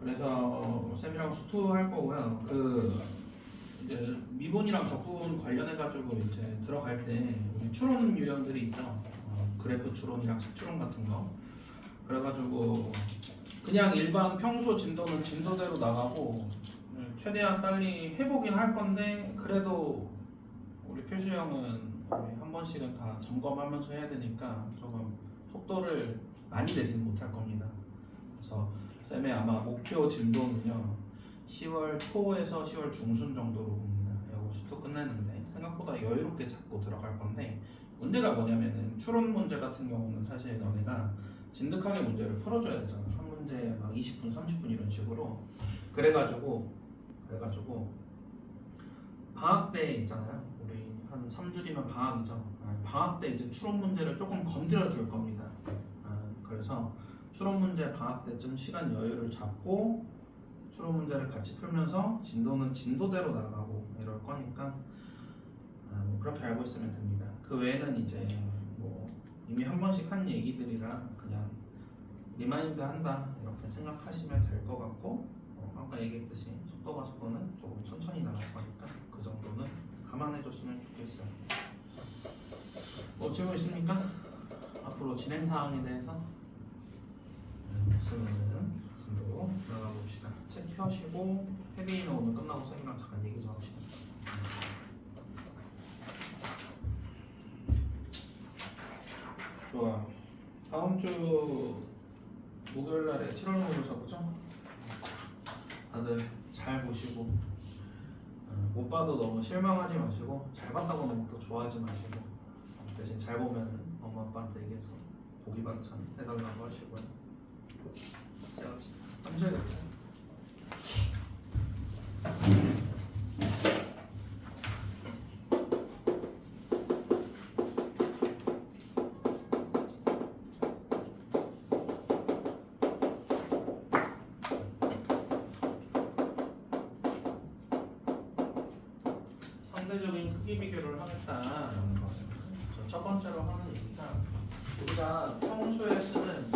그래서 쌤이랑 수투할 거고요. 그 이제 미분이랑 적분 관련해 가지고 이제 들어갈 때 우리 추론 유형들이 있죠. 그래프 추론이랑 식 추론 같은 거. 그래가지고 그냥 일반 평소 진도는 진도대로 나가고 최대한 빨리 해보긴 할 건데 그래도 우리 표시형은 우리 한 번씩은 다 점검하면서 해야 되니까 조금 속도를 많이 내지는 못할 겁니다. 그래서 쌤의 아마 목표 진도는요 10월 초에서 10월 중순 정도로 봅니다. 이거 수도 끝냈는데 생각보다 여유롭게 잡고 들어갈 건데 문제가 뭐냐면은 추론 문제 같은 경우는 사실 너네가 진득하게 문제를 풀어줘야 되잖아. 한 문제에 막 20분, 30분 이런 식으로. 그래가지고 방학 때 있잖아요. 우리 한 3주 뒤면 방학이죠. 방학 때 이제 추론 문제를 조금 건드려 줄 겁니다. 그래서 추론 문제 방학 때쯤 시간 여유를 잡고 추론 문제를 같이 풀면서 진도는 진도대로 나가고 이럴 거니까 뭐 그렇게 알고 있으면 됩니다. 그 외에는 이제 뭐 이미 한 번씩 한 얘기들이라 그냥 리마인드 한다 이렇게 생각하시면 될 것 같고 아까 얘기했듯이 속도가 속도는 조금 천천히 나갈 거니까 그 정도는 감안해줬으면 좋겠어요. 뭐 질문 있습니까? 앞으로 진행 사항에 대해서 없으면은 진도로 들어가 봅시다. 책 펴시고 헤비는 오늘 끝나고 쌤이랑 잠깐 얘기 좀 합시다. 좋아. 다음 주 목요일 날에 7월 모의고사 보죠? 다들 잘 보시고 못 봐도 너무 실망하지 마시고 잘 봤다고 너무 또 좋아하지 마시고 대신 잘 보면 엄마 아빠한테 얘기해서 고기 반찬 해달라고 하시고요. 시작합시다. 잠시만요. 상대적인 크기 비교를 하겠다라는 거예요. 첫 번째로 하는 얘기가 우리가 평소에 쓰는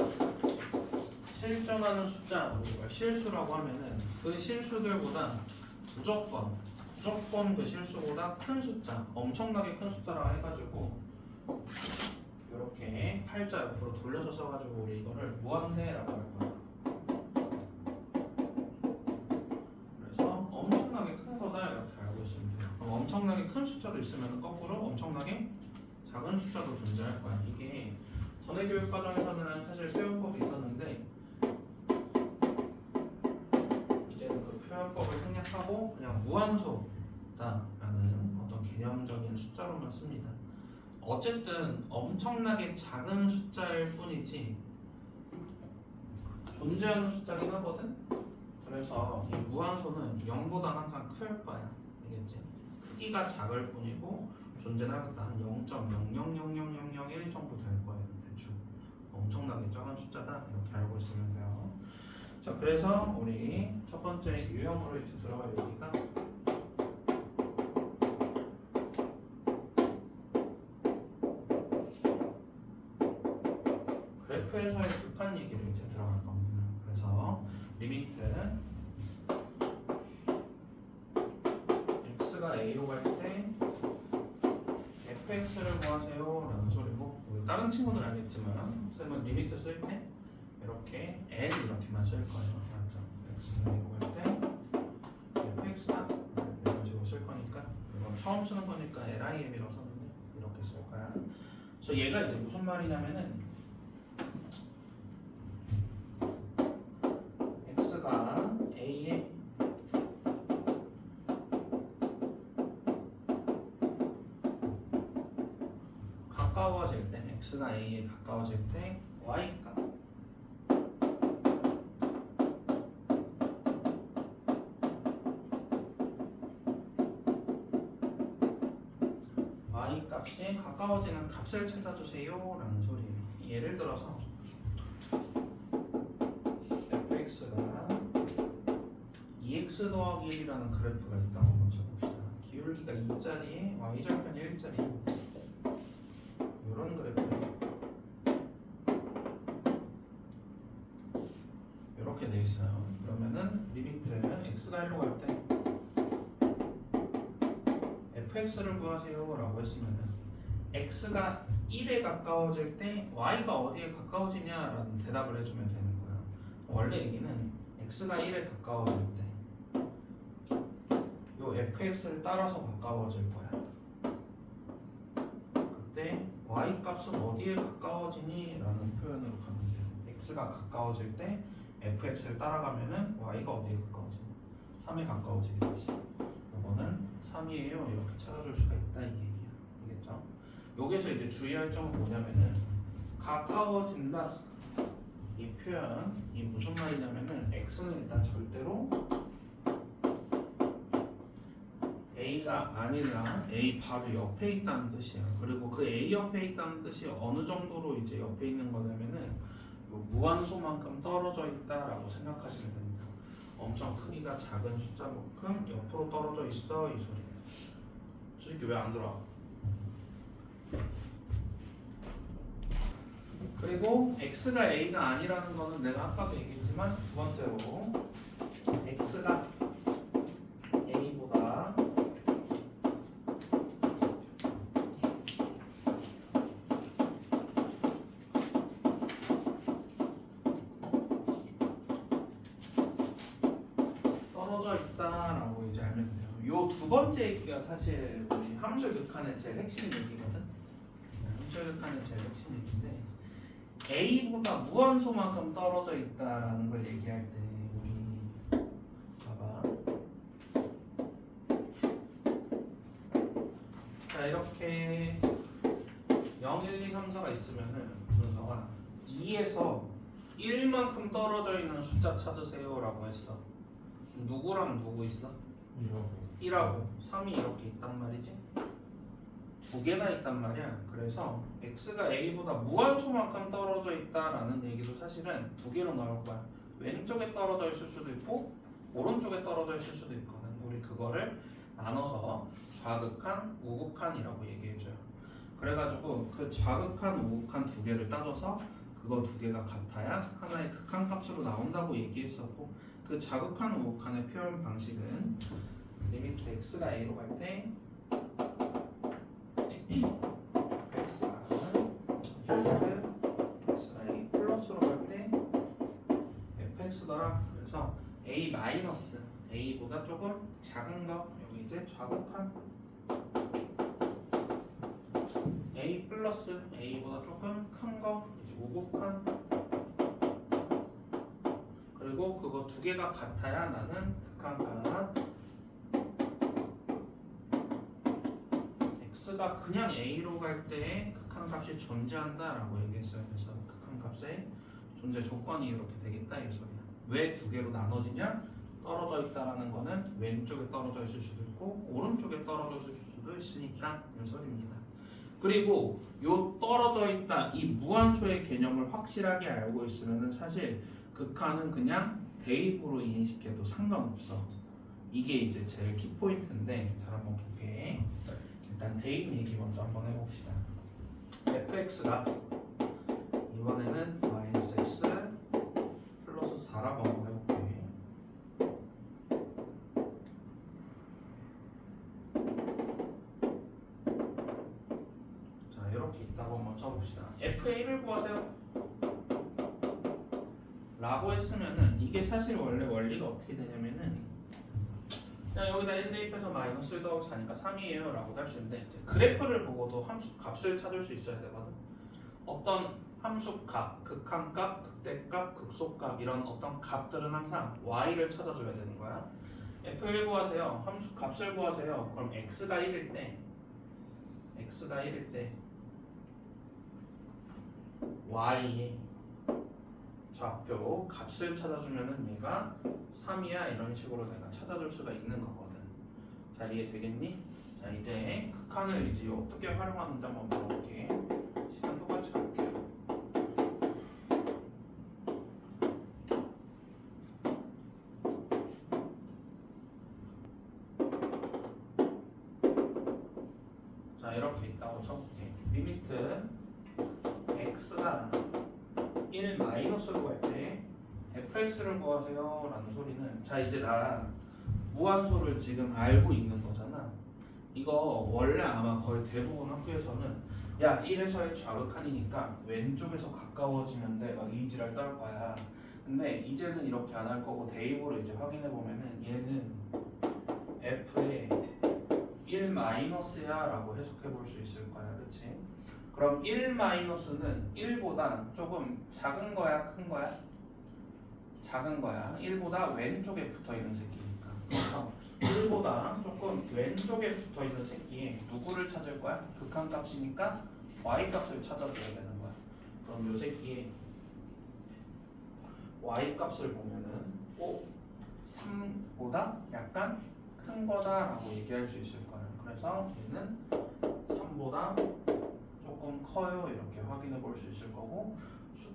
실전하는 숫자, 우리가 실수라고 하면은 그 실수들보다 무조건 그 실수보다 큰 숫자, 엄청나게 큰 숫자라고 해가지고 이렇게 팔자 옆으로 돌려서 써가지고 우리 이거를 무한대라고 할 거야. 그래서 엄청나게 큰 거다 이렇게 알고 있으면 돼요. 그럼 엄청나게 큰 숫자도 있으면 거꾸로 엄청나게 작은 숫자도 존재할 거야. 이게 전에 교육 과정에서는 사실 표현법이 있었는데 이제는 그 표현법을 생략하고 그냥 무한소다라는 어떤 개념적인 숫자로만 씁니다. 어쨌든 엄청나게 작은 숫자일 뿐이지 존재하는 숫자긴 하거든. 그래서 이 무한소는 0보다 항상 클 거야. 알겠지? 크기가 작을 뿐이고 존재는 하겠다. 한 0.000001 정도 될 거예요. 대충 엄청나게 작은 숫자다 이렇게 알고 있으면 돼요. 자, 그래서 우리 첫 번째 유형으로 이제 들어갈 얘기가 그래프에서의 극한 얘기를 이제 들어갈 겁니다. 그래서 리미트 x가 a로 갈 때 fx를 구하세요 라는 소리고 다른 친구들은 알겠지만 쌤은 리미트 쓸 때 이렇게 L 이렇게만 쓸 거예요. 맞죠? x가 a로 갈 때 fx다 이런 식으로 쓸 거니까 이건 처음 쓰는 거니까 LIM이라고 썼는데 이렇게 쓸 거야. 그래서 얘가 이제 무슨 말이냐면은 x가 a에 가까워질 때 x가 a에 가까워질 때 y값 y값이 가까워지는 값을 찾아주세요 라는 소리예요. 예를 들어서 fx가 2x 더하기 1이라는 그래프가 있다고 한번 쳐봅시다. 기울기가 2짜리에 y절편이 1짜리 이런 그래프예요. 이렇게 돼 있어요. 그러면은 x가 1로 갈 때 fx를 구하세요 라고 했으면은 x가 1에 가까워질 때 y가 어디에 가까워지냐라는 대답을 해주면 되는 거야. 원래 얘기는 x가 1에 가까워질 때 요 fx를 따라서 가까워질 거야. 그때 y 값은 어디에 가까워지니? 라는 표현으로 가면 돼요. x가 가까워질 때 fx를 따라가면은 y가 어디에 가까워지니? 3에 가까워지겠지. 이거는 3이에요 이렇게 찾아줄 수가 있다 이 얘기야. 알겠죠? 여기서 이제 주의할 점은 뭐냐면은 가까워진다 이 표현이 무슨 말이냐면은 x는 일단 절대로 a가 아니라 a 바로 옆에 있다는 뜻이야. 그리고 그 a 옆에 있다는 뜻이 어느 정도로 이제 옆에 있는 거냐면은 요 무한소만큼 떨어져 있다라고 생각하시면 됩니다. 엄청 크기가 작은 숫자만큼 옆으로 떨어져 있어 이 소리야. 솔직히 왜 안 들어와? 그리고 x가 a가 아니라는 거는 내가 아까도 얘기했지만 두 번째로 x가 a보다 떨어져 있다라고 이제 알면 돼요. 요 두 번째 얘기가 사실 우리 함수 극한의 제일 핵심 얘기거든. 함수 극한의 제일 핵심 얘기인데 a보다 무한소만큼 떨어져 있다라는 걸 얘기할 때 우리 봐봐. 자 이렇게 0, 1, 2, 3, 4가 있으면은 순서가 2에서 1만큼 떨어져 있는 숫자 찾으세요라고 했어. 누구랑 누구 있어? 1하고 3이 이렇게 있단 말이지. 두 개나 있단 말이야. 그래서 x가 a보다 무한소만큼 떨어져 있다라는 얘기도 사실은 두 개로 나올 거야. 왼쪽에 떨어져 있을 수도 있고 오른쪽에 떨어져 있을 수도 있거든. 우리 그거를 나눠서 좌극한, 우극한이라고 얘기해줘요. 그래가지고 그 좌극한, 우극한 두 개를 따져서 그거 두 개가 같아야 하나의 극한값으로 나온다고 얘기했었고 그 좌극한, 우극한의 표현 방식은 리미트 x가 a로 갈 때 x가 a 플러스로 갈 때 fx더라. 그래서 a 마이너스 a보다 조금 작은 거 여기 이제 좌극한 a 플러스 a보다 조금 큰 거 이제 우극한 그리고 그거 두 개가 같아야 나는 극한값 x가 그냥 a로 갈 때 극한값이 존재한다라고 얘기했어요. 그래서 극한값의 존재 조건이 이렇게 되겠다 이 소리야. 왜 두 개로 나눠지냐? 떨어져 있다라는 거는 왼쪽에 떨어져 있을 수도 있고 오른쪽에 떨어져 있을 수도 있으니까 이 소리입니다. 그리고 요 떨어져 있다 이 무한소의 개념을 확실하게 알고 있으면은 사실 극한은 그냥 대입으로 인식해도 상관없어. 이게 이제 제일 키포인트인데 잘 한번 볼게. 일단 대입 얘기 먼저 한번 해봅시다. fx가 이번에는 마이너스 x 플러스 4라고 한번 해볼게. 자 이렇게 있다고 한번 써봅시다. fa를 구하세요 라고 했으면은 이게 사실 원래 원리가 어떻게 되냐면은 그냥 여기다 1 대입해서 마이너스 1 더하기 4니까 3이에요 라고 할 수 있는데 그래프를 보고도 함수 값을 찾을 수 있어야 되거든. 어떤 함수 값, 극한값, 극대값, 극소값 이런 어떤 값들은 항상 y를 찾아줘야 되는 거야. f1 구하세요. 함수 값을 구하세요. 그럼 x가 1일 때 y의 좌표 값을 찾아주면은 얘가 3이야 이런 식으로 내가 찾아줄 수가 있는 거거든. 잘 이해되겠니? 자 이제 극한을 이제 어떻게 활용하는지 한번 볼게. 시간 똑같이 갈게요. 자 이렇게 있다고 쳐볼게. 리미트 x가 1 마이너스로 갈 때 fx를 구하세요 라는 소리는 자 이제 나 무한소를 지금 알고 있는 거잖아. 이거 원래 아마 거의 대부분 학교에서는 야 1에서의 좌극한이니까 왼쪽에서 가까워지면 돼 막 이지랄 떨 거야. 근데 이제는 이렇게 안 할 거고 대입으로 이제 확인해 보면은 얘는 f의 1-야 라고 해석해 볼 수 있을 거야. 그치? 그럼 1-는 1보다 조금 작은 거야? 큰 거야? 작은 거야. 1보다 왼쪽에 붙어 있는 새끼니까. 그래서 1보다 조금 왼쪽에 붙어 있는 새끼에 누구를 찾을 거야? 극한값이니까 y값을 찾아줘야 되는 거야. 그럼 요 새끼에 y값을 보면은 3보다 약간 큰 거다라고 얘기할 수 있을 거야. 그래서 얘는 3보다 조금 커요 이렇게 확인해 볼 수 있을 거고,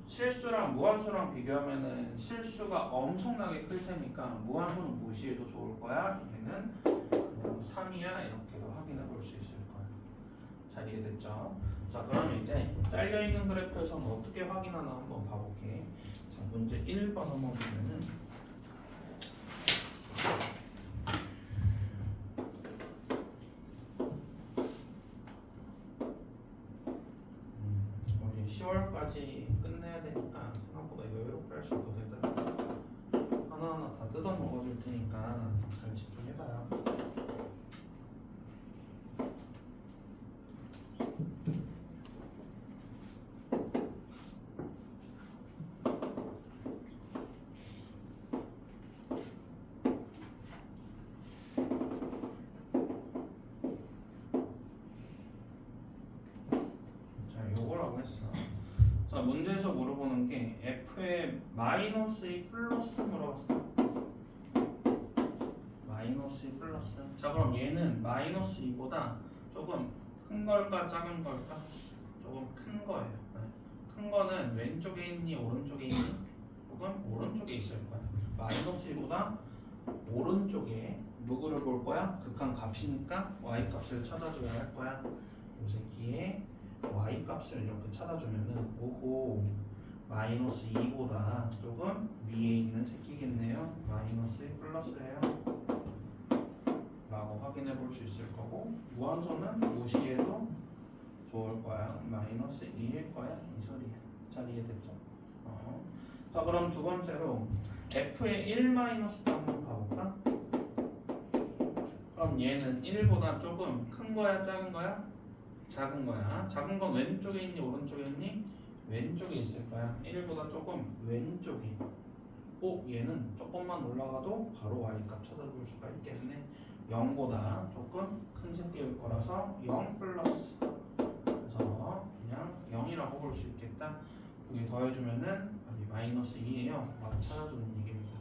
실수랑 무한수랑 비교하면은 실수가 엄청나게 클 테니까 무한수는 무시해도 좋을 거야. 얘는 그냥 3이야 이렇게도 확인해 볼 수 있을 거야. 잘 이해됐죠? 자, 그러면 이제 잘려있는 그래프에서는 어떻게 확인하나 한번 봐볼게. 자, 문제 1번 한번 보면은 우리 10월까지 끝내야 되니까 생각보다 여유롭게 할 수 있거든. 하나하나 다 뜯어 먹어줄 테니까 잘 집중해봐요. 요거라고 했어. 자, 문제에서 물어보는 게 f의 -2 플러스 물어봤어. -2 플러스. 자, 그럼 얘는 -2보다 조금 큰 걸까 작은 걸까? 조금 큰 거예요. 네. 큰 거는 왼쪽에 있니 오른쪽에 있니? 조금 오른쪽에 있을 거야. -2보다 오른쪽에 누구를 볼 거야? 극한 값이니까 y 값을 찾아줘야 할 거야. 요 새끼에 y 값을 이렇게 찾아주면은 오호 -2보다 조금 위에 있는 새끼겠네요. -2 플러스예요 라고 확인해 볼 수 있을 거고, 무한소는 무시해도 좋을 거야. -2일 거야 이 소리야. 잘 이해됐죠? 자, 그럼 두 번째로 f의 1-도 한번 봐볼까? 그럼 얘는 1보다 조금 큰 거야 작은 거야? 작은 거야. 작은 건 왼쪽에 있니 오른쪽에 있니? 왼쪽에 있을 거야. 1보다 조금 왼쪽에. 얘는 조금만 올라가도 바로 y값 찾아볼 수가 있겠네. 0보다 조금 큰 새끼일 거라서 0 플러스. 그래서 그냥 0이라고 볼 수 있겠다. 여기 더해주면은 -2예요. 바로 찾아주는 얘기입니다.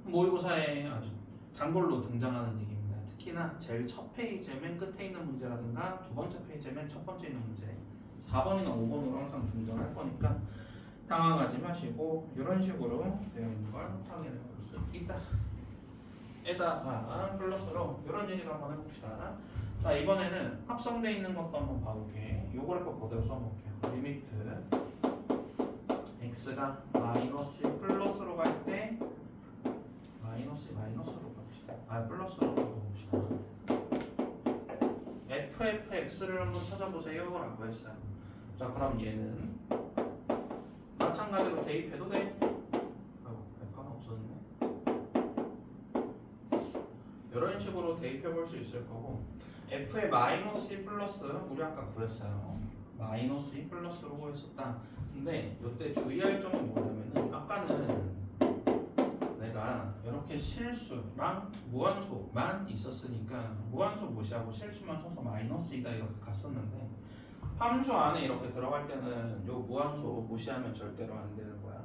모의고사에 아주 단골로 등장하는 얘기입니다. 특히나 제일 첫 페이지에 맨 끝에 있는 문제라든가 두 번째 페이지에 맨 첫 번째 있는 문제 4번이나 5번으로 항상 등장할 거니까 당황하지 마시고 이런 식으로 되어 있는 걸 확인해 볼 수 있다. 에다가 플러스로 이런 얘기를 한번 해봅시다. 자, 이번에는 합성되어 있는 것도 한번 봐볼게. 요 그래프 그대로 써볼게요. 리미트 x가 플러스로 갈 때 마이너스로 갑시다. 플러스로 가봅시다. fx를 한번 찾아보세요 라고 했어요. 자, 그럼 얘는 마찬가지로 대입해도 돼? f가 없어졌네. 이런 식으로 대입해 볼 수 있을 거고, f의 -2 플러스 우리 아까 구했어요. -2 플러스로 구했었다. 근데 이때 주의할 점은 뭐냐면은 아까는 내가 이렇게 실수랑 무한소만 있었으니까 무한소 무시하고 실수만 써서 -2다 이렇게 갔었는데, 함수 안에 이렇게 들어갈 때는 요 무한소 무시하면 절대로 안 되는 거야.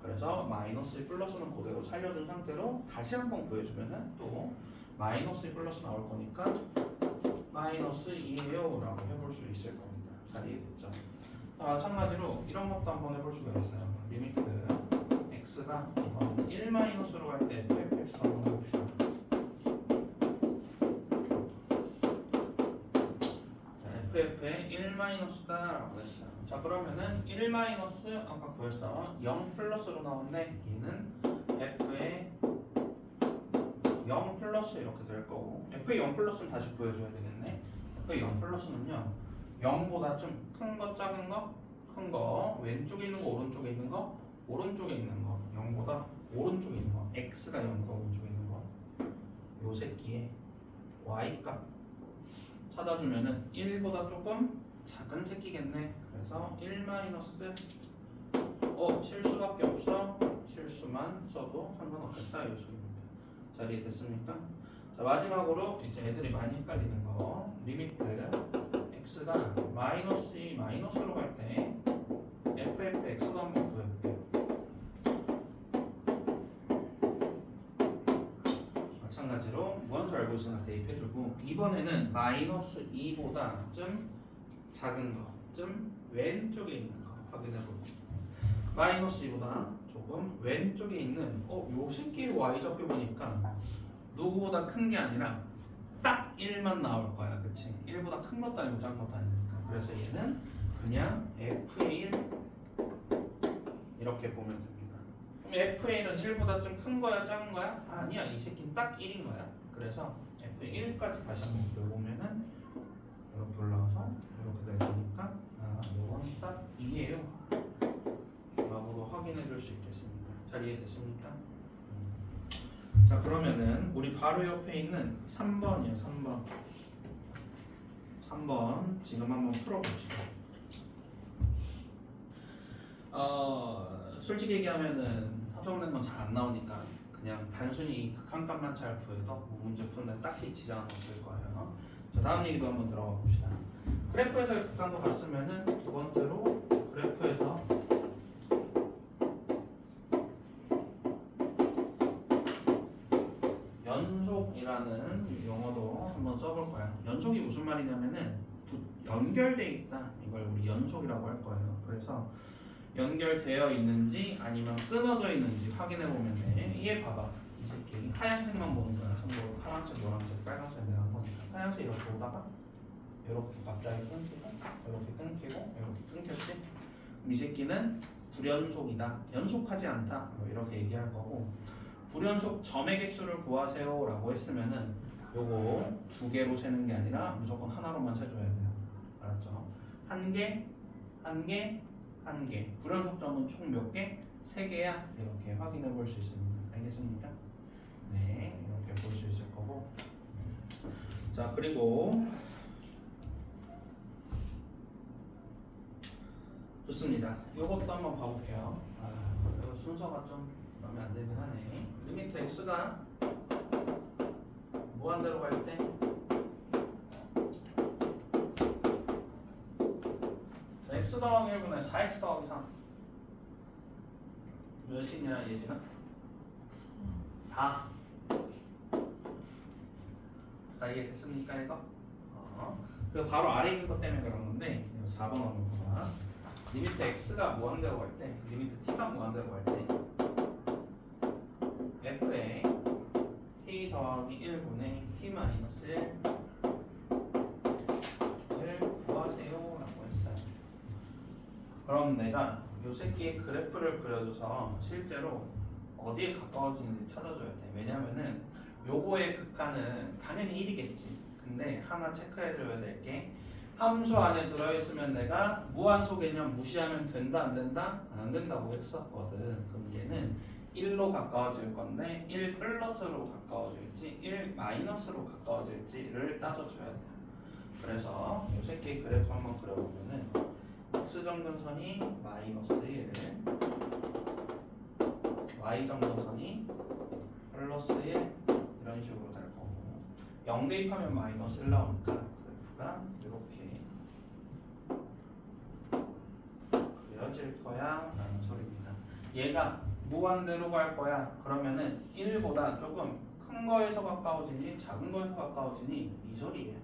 그래서 -2 플러스는 그대로 살려준 상태로 다시 한번 구해주면은 또 -2 플러스 나올 거니까 -2예요 라고 해볼 수 있을 겁니다. 잘 이해됐죠? 마찬가지로 이런 것도 한번 해볼 수가 있어요. 리미트 x가 1-로 갈 때 fx를 한번 해봅시다. ff의 1-다 라고 했어요. 자, 그러면은 1- 아까 구했어 0 플러스로 나오는데 얘는 f의 0 플러스 이렇게 될 거고 f의 0 플러스는 다시 구해줘야 되겠네. f의 0 플러스는요 0보다 좀 큰 거 작은 거 큰 거 왼쪽에 있는 거 오른쪽에 있는 거 오른쪽에 있는 거 0보다 오른쪽에 있는 거 x가 0보다 오른쪽에 있는 거 요 새끼의 y값 찾아주면은 1보다 조금 작은 새끼겠네. 그래서 1 마이너스 실수밖에 없어. 실수만 써도 상관없겠다 이 소리입니다. 자, 이해됐습니까? 자, 마지막으로 이제 애들이 많이 헷갈리는 거 리미트 x가 마이너스 2 마이너스로 갈 때 fx도 한번 구해볼게요. 마찬가지로 무한수 알고 있으니까 대입해주고 이번에는 마이너스 2보다 좀 작은 거, 좀 왼쪽에 있는 거 확인해볼게요. 마이너스 2보다 조금 왼쪽에 있는 요 새끼의 y좌표 보니까 누구보다 큰 게 아니라 딱 1만 나올 거야. 그치? 1보다 큰 것도 아니고 작은 것도 아니니까. 그래서 얘는 그냥 f의 1 이렇게 보면 됩니다. 그럼 f의 1은 1보다 좀 큰 거야 작은 거야? 아니야. 이 새끼는 딱 1인 거야. 그래서 f의 1까지 다시 한번 그려보면은 이렇게 올라와서 이렇게 될 거니까 이건 딱 2예요. 라고 확인해 줄 수 있겠습니다. 잘 이해됐습니까? 자, 그러면은 우리 바로 옆에 있는 3번이요. 3번 지금 한번 풀어봅시다. 솔직히 얘기하면은 합성된 건 잘 안 나오니까 그냥 단순히 이 극한값만 잘 구해도 문제 푸는데 딱히 지장은 없을 거예요. 자, 다음 얘기도 한번 들어가 봅시다. 그래프에서의 극한도 같으면은 두 번째로 그래프에서 연속이라는 용어도 한번 써볼 거야. 연속이 무슨 말이냐면은 연결돼 있다. 이걸 우리 연속이라고 할 거예요. 그래서 연결되어 있는지 아니면 끊어져 있는지 확인해 보면 돼. 얘 봐봐. 이 새끼 하얀색만 보는 거야. 참고로 파란색, 노란색, 빨간색 내가 한 거니까. 하얀색 이렇게 오다가 이렇게 갑자기 끊기고 이렇게 끊기고 이렇게 끊겼지. 이 새끼는 불연속이다. 연속하지 않다. 이렇게 얘기할 거고. 불연속 점의 개수를 구하세요 라고 했으면은 요거 두 개로 세는 게 아니라 무조건 하나로만 세줘야 돼요. 알았죠? 한 개, 한 개, 한 개. 불연속 점은 총 몇 개? 3개야. 이렇게 확인해 볼 수 있습니다. 알겠습니까? 네, 이렇게 볼 수 있을 거고. 자, 그리고 좋습니다. 요것도 한번 봐볼게요. 이거 순서가 좀 마음에 안 들긴 하네. 리미트 x가 무한대로 갈 때 x 더하기 1분의 4x 더하기 3 몇이냐 예진아? 4. 자, 이해됐습니까 이거? 그 바로 아래 있는 것 때문에 그런 건데 4번 한번 보자. 리미트 x가 무한대로 갈 때, 리미트 t가 무한대로 갈 때 f에 t 더하기 1분의 t 마이너스 1을 구하세요 라고 했어요. 그럼 내가 요 새끼의 그래프를 그려줘서 실제로 어디에 가까워지는지 찾아줘야 돼. 왜냐면은 요거의 극한은 당연히 1이겠지. 근데 하나 체크해줘야 될 게 함수 안에 들어있으면 내가 무한소 개념 무시하면 된다 안 된다? 안 된다고 했었거든. 그럼 얘는 1로 가까워질 건데 1 플러스로 가까워질지 1 마이너스로 가까워질지를 따져줘야 돼요. 그래서 이 새끼 그래프 한번 그려보면은 x정근선이 마이너스 1 y정근선이 플러스 1 이런 식으로 될 거고 0 대입하면 마이너스 1 나오니까 그래프가 이렇게 그려질 거야 라는 소리입니다. 얘가 무한대로 갈 거야. 그러면은 1보다 조금 큰 거에서 가까워지니 작은 거에서 가까워지니 이 소리예요.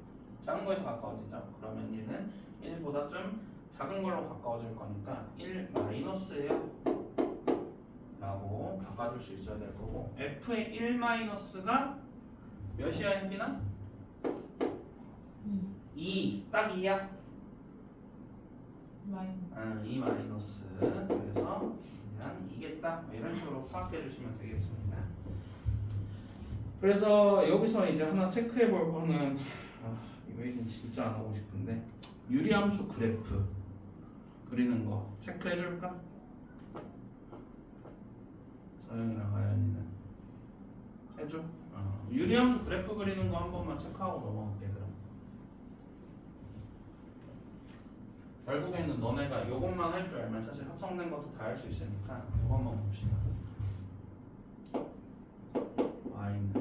작은 거에서 가까워지죠. 그러면 얘는 1보다 좀 작은 걸로 가까워질 거니까 1 마이너스예요 라고 바꿔줄 수 있어야 될 거고 f의 1 마이너스가 몇이야 혜빈아? 2. 딱 2야? 2 마이너스. 그래서 그냥 2겠다 이런 식으로 파악해 주시면 되겠습니다. 그래서 여기서 이제 하나 체크해 볼 거는 이 얘기는 진짜 안 하고 싶은데 유리함수 그래프 그리는 거 체크해 줄까? 서영이랑 아연이는 해줘? 유리함수 그래프 그리는 거 한 번만 체크하고 넘어갈게 그럼. 결국에는 너네가 요것만 할 줄 알면 사실 합성된 것도 다 할 수 있으니까 요것만 봅시다. y는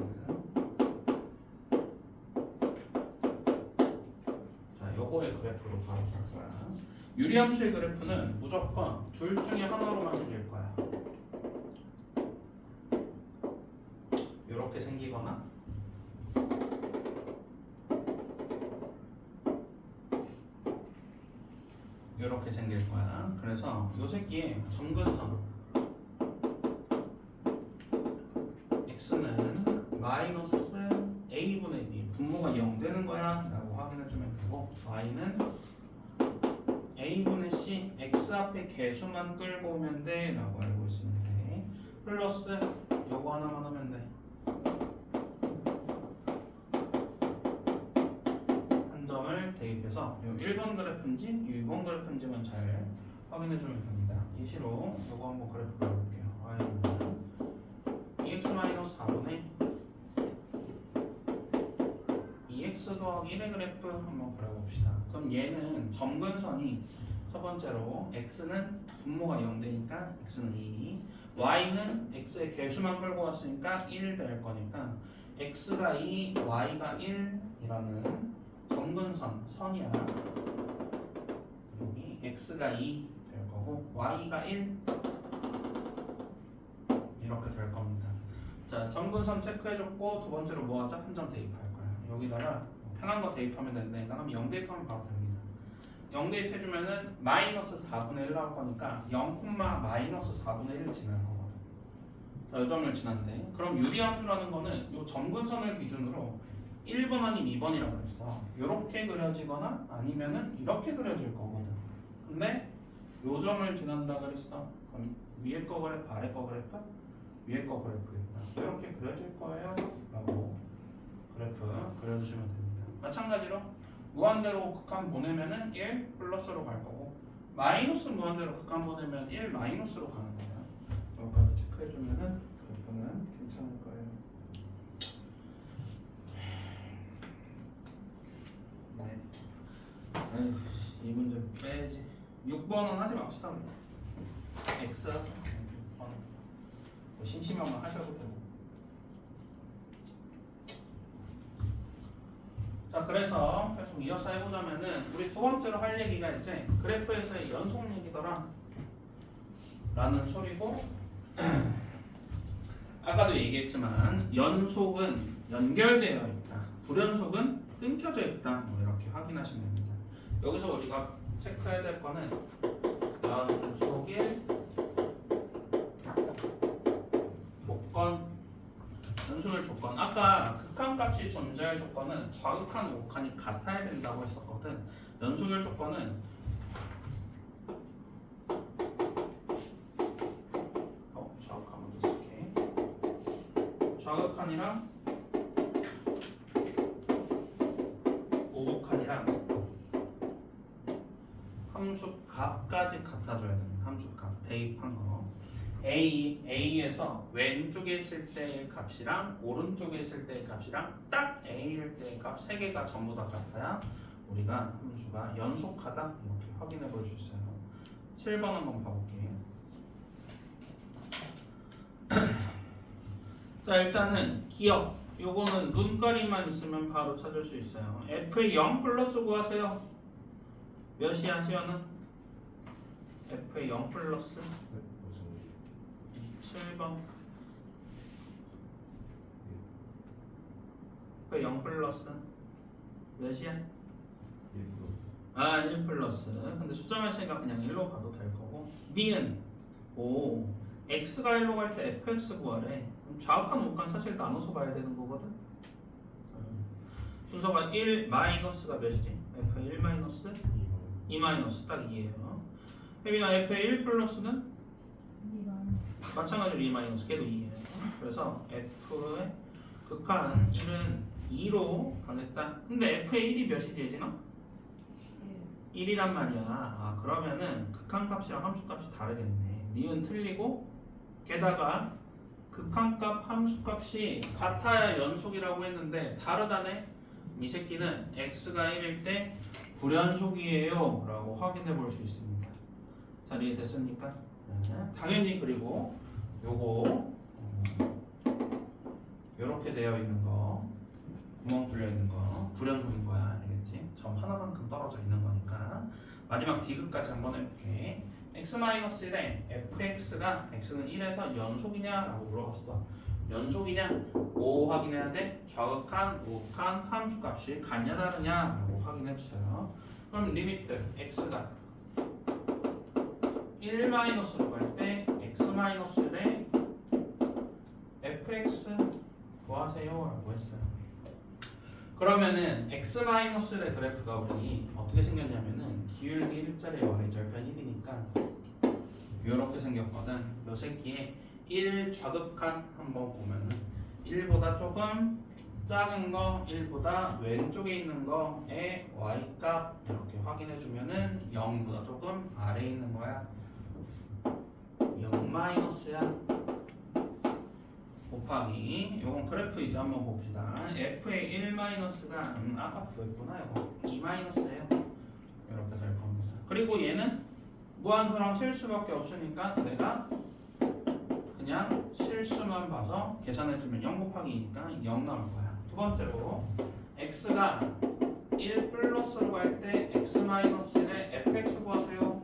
자 요거의 그래프로 바로 갈 거야. 유리함수의 그래프는 무조건 둘 중에 하나로만 생길 거야. 요렇게 생기거나 이렇게 생길 거야. 그래서 요 새끼의 점근선 x는 마이너스 a분의 b 분모가 0 되는 거야 라고 확인해주면 되고 y는 a분의 c x 앞에 개수만 끌고 오면 돼 라고 알고 있으면 돼. 플러스 요거 하나만 하면 돼. 대입해서 1번 그래프인지 2번 그래프인지만 잘 확인해 주면 됩니다. 예시로 이거 한번 그래프 그려볼게요. y는 2x-4분의 2x 더하기 1의 그래프 한번 그려봅시다. 그럼 얘는 점근선이 첫 번째로 x는 분모가 0되니까 x는 2, y는 x의 개수만 끌고 왔으니까 1 될 거니까 x가 2, y가 1이라는 점근선 선이야. 여기 x가 2 될 거고 y가 1 이렇게 될 겁니다. 자, 점근선 체크해줬고 두 번째로 뭐 하자? 한 점 대입할 거야. 여기다가 편한 거 대입하면 되는데 나가면 0 대입하면 바로 됩니다. 0 대입해주면은 마이너스 4분의 1 나올 거니까 0, 마이너스 4분의 1을 지날 거거든. 자, 이 점을 지난데 그럼 유리함수라는 거는 이 점근선을 기준으로 1번 아니면 2번이라고 했어. 이렇게 그려지거나 아니면은 이렇게 그려질 거거든. 근데 요 점을 지난다 그랬어. 그럼 위에 거 그래프, 아래 거 그래프, 위에 거 그래프겠다. 이렇게 그려질 거예요. 라고 그래프 그려주시면 됩니다. 마찬가지로 무한대로 극한 보내면은 1 플러스로 갈 거고 마이너스 무한대로 극한 보내면 1 마이너스로 가는 거야. 여기까지 체크해주면은 그래프는 괜찮을 거예요. 에휴, 이 문제 빼야지. 6번은 하지 맙시다. X 6번 심심하면 하셔도 되고. 자, 그래서 계속 이어서 해보자면은 우리 두 번째로 할 얘기가 이제 그래프에서의 연속 얘기더라 라는 소리고 아까도 얘기했지만 연속은 연결되어 있다, 불연속은 끊겨져 있다, 뭐 이렇게 확인하시면 됩니다. 여기서 우리가 체크해야 될 거는 연속의 조건, 연속의 조건. 아까 극한값이 존재할 조건은 좌극한, 우극한이 같아야 된다고 했었거든. 연속의 조건은 좌극한 먼저 쓸게. 좌극한이랑 우극한이랑 함수값까지 갖다줘야 됩니다. 함수값 대입한 거. A에서 왼쪽에 있을 때의 값이랑 오른쪽에 있을 때의 값이랑 딱 A일 때의 값 세 개가 전부 다 같아야 우리가 함수가 연속하다 이렇게 확인해 볼 수 있어요. 7번 한번 봐볼게요. 자, 일단은 기억. 요거는 눈가리만 있으면 바로 찾을 수 있어요. F의 0 플러스 구하세요. 몇이야 시연은? F의 0 플러스 7번. F의 0 플러스 몇이야? 1 플러스. 근데 숫자만 있으니까 그냥 1로 봐도 될 거고. 니은 X가 1로 갈 때 fx 구하래. 그럼 좌극한 우극한 사실 나눠서 봐야 되는 거거든. 순서가 1 마이너스가 몇이지? F의 1 마이너스 2 마이너스 딱 2예요. 혜빈아 F의 1 플러스는? 2 마이너스. 마찬가지로 2 마이너스 걔도 2예요. 그래서 F의 극한 1은 2로 가겠다. 근데 f의 1이 몇이지 예진아? 1이란 말이야. 아, 그러면은 극한값이랑 함수값이 다르겠네. 니은 틀리고 게다가 극한값 함수값이 같아야 연속이라고 했는데 다르다네. 이 새끼는 x가 1일 때 불연속이에요 라고 확인해 볼 수 있습니다. 자, 이해됐습니까? 네. 당연히 그리고 요거 이렇게 되어 있는 거 구멍 뚫려 있는 거 불연속인 거야. 알겠지? 점 하나만큼 떨어져 있는 거니까. 마지막 디귿까지 한번 해볼게. x-1에 fx가 x는 1에서 연속이냐라고 물어봤어. 연속이냐? 뭐 확인해야 돼? 좌극한, 우극한 함수값이 같냐 다르냐라고 확인해주세요. 그럼 리미트 x가 1-로 갈 때 x-1에 fx 구하세요 라고 했어요. 그러면은 x-의 그래프가 우리 어떻게 생겼냐면은 기울기 1자리에 y절편 1이니까 이렇게 생겼거든. 요 새끼에 1 좌극한 한번 보면은 1보다 조금 작은 거 1보다 왼쪽에 있는 거의 y값 이렇게 확인해 주면은 0보다 조금 아래에 있는 거야. 0-야 곱하기 요건 그래프 이제 한번 봅시다. f의 1-가 아까 구했구나. 이거 2-예요. 이렇게 될 겁니다. 그리고 얘는 무한수랑 실수밖에 없으니까 내가 그냥 실수만 봐서 계산해주면 0 곱하기 2니까 0 나올 거야. 두 번째로 x가 1 플러스로 갈 때 x-1에 fx 구하세요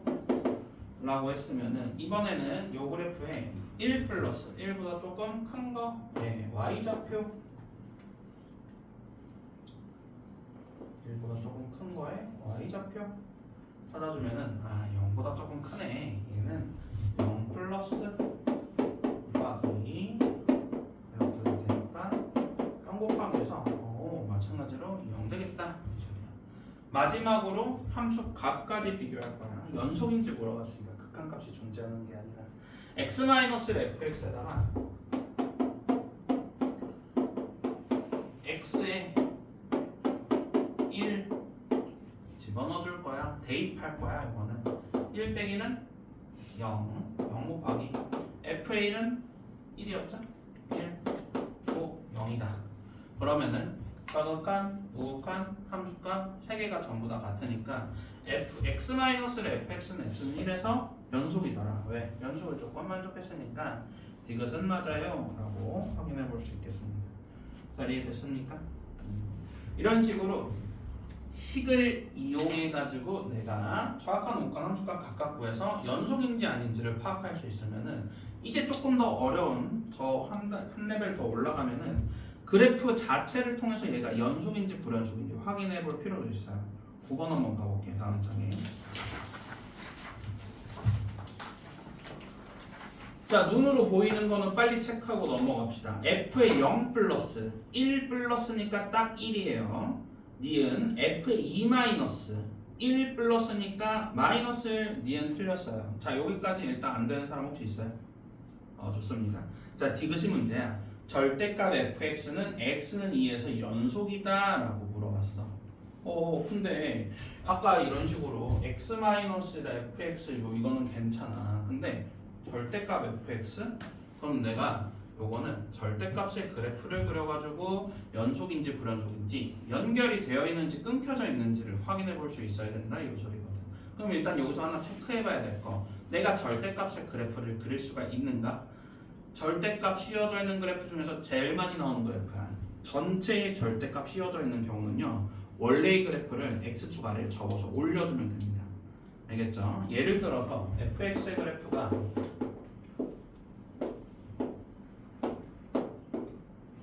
라고 했으면은 이번에는 요 그래프에 1 플러스 1보다 조금 큰 거 y좌표 1보다 조금 큰 거에 y좌표 찾아주면은 0보다 조금 크네. 얘는 0 플러스 곱하기 이렇게 되니까 0 곱하기에서 마찬가지로 0 되겠다. 마지막으로 함수 값까지 비교할 거야. 연속인지 물어봤으니까 극한값이 존재하는 게 아니라 x-fx에다가 x에 1 집어넣어 줄 거야. 대입할 거야. 이거는 1 빼기는 0 곱하기 f의 1은 1이었죠? 1 5 0이다. 그러면은 좌극한, 우극한, 함수값 3개가 전부 다 같으니까 x-의 fx는 x는 1에서 연속이더라. 왜? 연속을 조건 만족했으니까 디귿은 맞아요 라고 확인해 볼 수 있겠습니다. 자, 이해됐습니까? 이런 식으로 식을 이용해 가지고 내가 좌극한, 우극한, 함수값 각각 구해서 연속인지 아닌지를 파악할 수 있으면은 이제 조금 더 어려운 한 레벨 더 올라가면은 그래프 자체를 통해서 얘가 연속인지 불연속인지 확인해 볼 필요도 있어요. 9번 한번 가볼게요. 다음 장에. 자, 눈으로 보이는 거는 빨리 체크하고 넘어갑시다. f의 0 플러스 1 플러스니까 딱 1이에요. 니은 f의 2 마이너스 1 플러스니까 마이너스 니은 틀렸어요. 자, 여기까지 일단 안 되는 사람 혹시 있어요? 좋습니다. 자, 디귿이 문제야. 절대값 fx는 x는 2에서 연속이다 라고 물어봤어. 근데 아까 이런 식으로 x-fx 이거는 괜찮아. 근데 절대값 fx? 그럼 내가 요거는 절대값의 그래프를 그려가지고 연속인지 불연속인지 연결이 되어 있는지 끊겨져 있는지를 확인해 볼 수 있어야 된다 이 소리거든. 그럼 일단 여기서 하나 체크해 봐야 될 거. 내가 절대값의 그래프를 그릴 수가 있는가? 절대값 씌워져 있는 그래프 중에서 제일 많이 나오는 그래프야. 전체의 절대값 씌워져 있는 경우는요, 원래의 그래프를 x축 아래에 접어서 올려주면 됩니다. 알겠죠? 예를 들어서 fx의 그래프가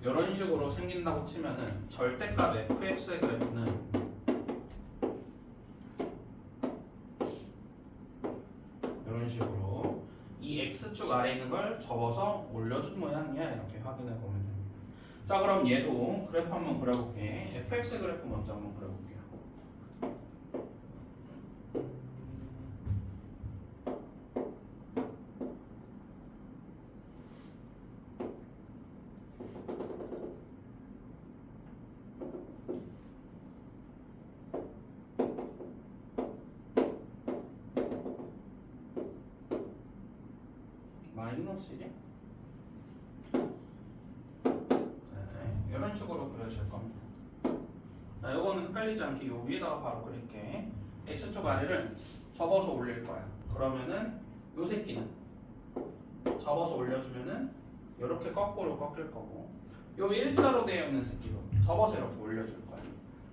이런 식으로 생긴다고 치면은 절대값 fx의 그래프는 이런 식으로 이 x축 아래에 있는 걸 접어서 올려준 모양이야. 이렇게 확인해 보면 됩니다. 자, 그럼 얘도 그래프 한번 그려볼게. fx의 그래프 먼저 한번 그려볼게요. 마이너스 1이야? 네, 이런 식으로 그려질 겁니다. 자, 요거는 헷갈리지 않게 요 위에다가 바로 그릴게. x축 아래를 접어서 올릴 거야. 그러면은 요 새끼는 접어서 올려주면은 이렇게 거꾸로 꺾일 거고, 요 일자로 되어 있는 새끼도 접어서 이렇게 올려줄 거야.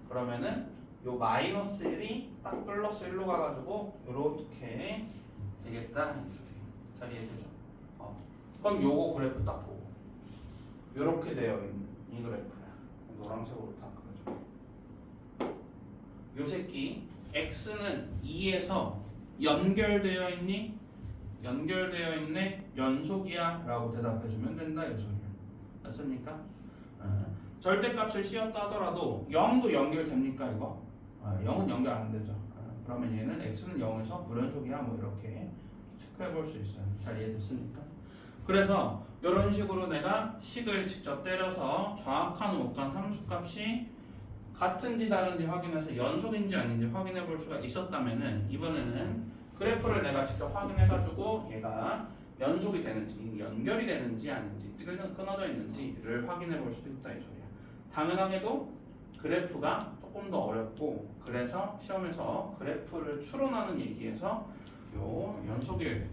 그러면은 요 마이너스 1이 딱 플러스 1로 가가지고 요렇게 되겠다 이 소리. 잘 이해되죠? 그럼 요거 그래프 딱 보고 요렇게 되어 있는 이 그래프야. 노란색으로 다 그려줘. 요 새끼 x는 2에서 연결되어 있니? 연결되어 있네? 연속이야? 라고 대답해주면 된다 이 소리야. 맞습니까? 절대값을 씌웠다 하더라도 0도 연결됩니까 이거? 0은 연결 안 되죠. 그러면 얘는 x는 0에서 불연속이야 뭐 이렇게 체크해 볼 수 있어요. 잘 이해됐습니까? 그래서 이런 식으로 내가 식을 직접 때려서 정확한 오간 함수값이 같은지 다른지 확인해서 연속인지 아닌지 확인해 볼 수가 있었다면은 이번에는 그래프를 내가 직접 확인해 가지고 얘가 연속이 되는지 연결이 되는지 아닌지 끊어져 있는지를 확인해 볼 수도 있다 이 소리야. 당연하게도 그래프가 조금 더 어렵고 그래서 시험에서 그래프를 추론하는 얘기에서 요 연속일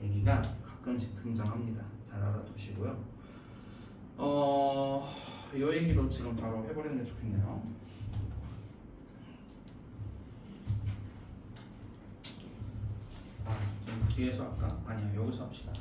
얘기가 가끔씩 등장합니다. 잘 알아두시고요. 요 얘기도 지금 바로 해버리는 게 좋겠네요. 좀 뒤에서 할까? 아니야, 여기서 합시다.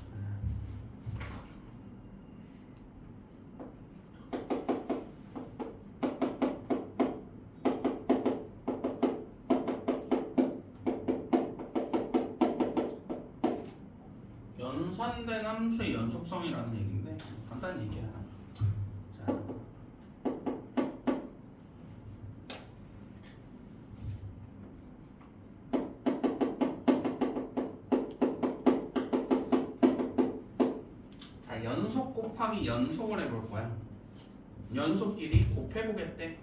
연산된 함수의 연속성이라는 얘기인데 간단한 얘기야. 자, 연속 곱하기 연속을 해볼 거야. 연속끼리 곱해보겠대.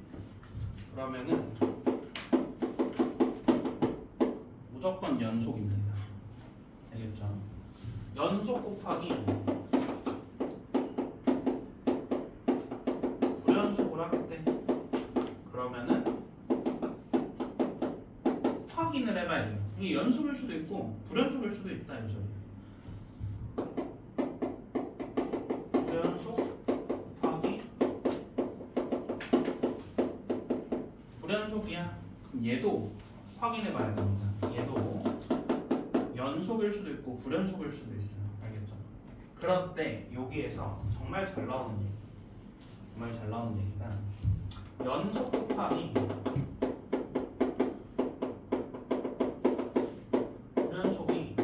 그러면은 무조건 연속입니다. 알겠죠? 연속 곱하기 불연속을 하겠대. 그러면은 확인을 해봐야 돼요. 이게 연속일 수도 있고 불연속일 수도 있다 이 소리. 불연속 곱하기 불연속이야. 그럼 얘도 확인해봐야 됩니다. 얘도 연속일 수도 있고 불연속일 수도 있어요. 알겠죠? 그럴 때 여기에서 정말 잘 나오는 얘기가 연속 곱하기 불연속이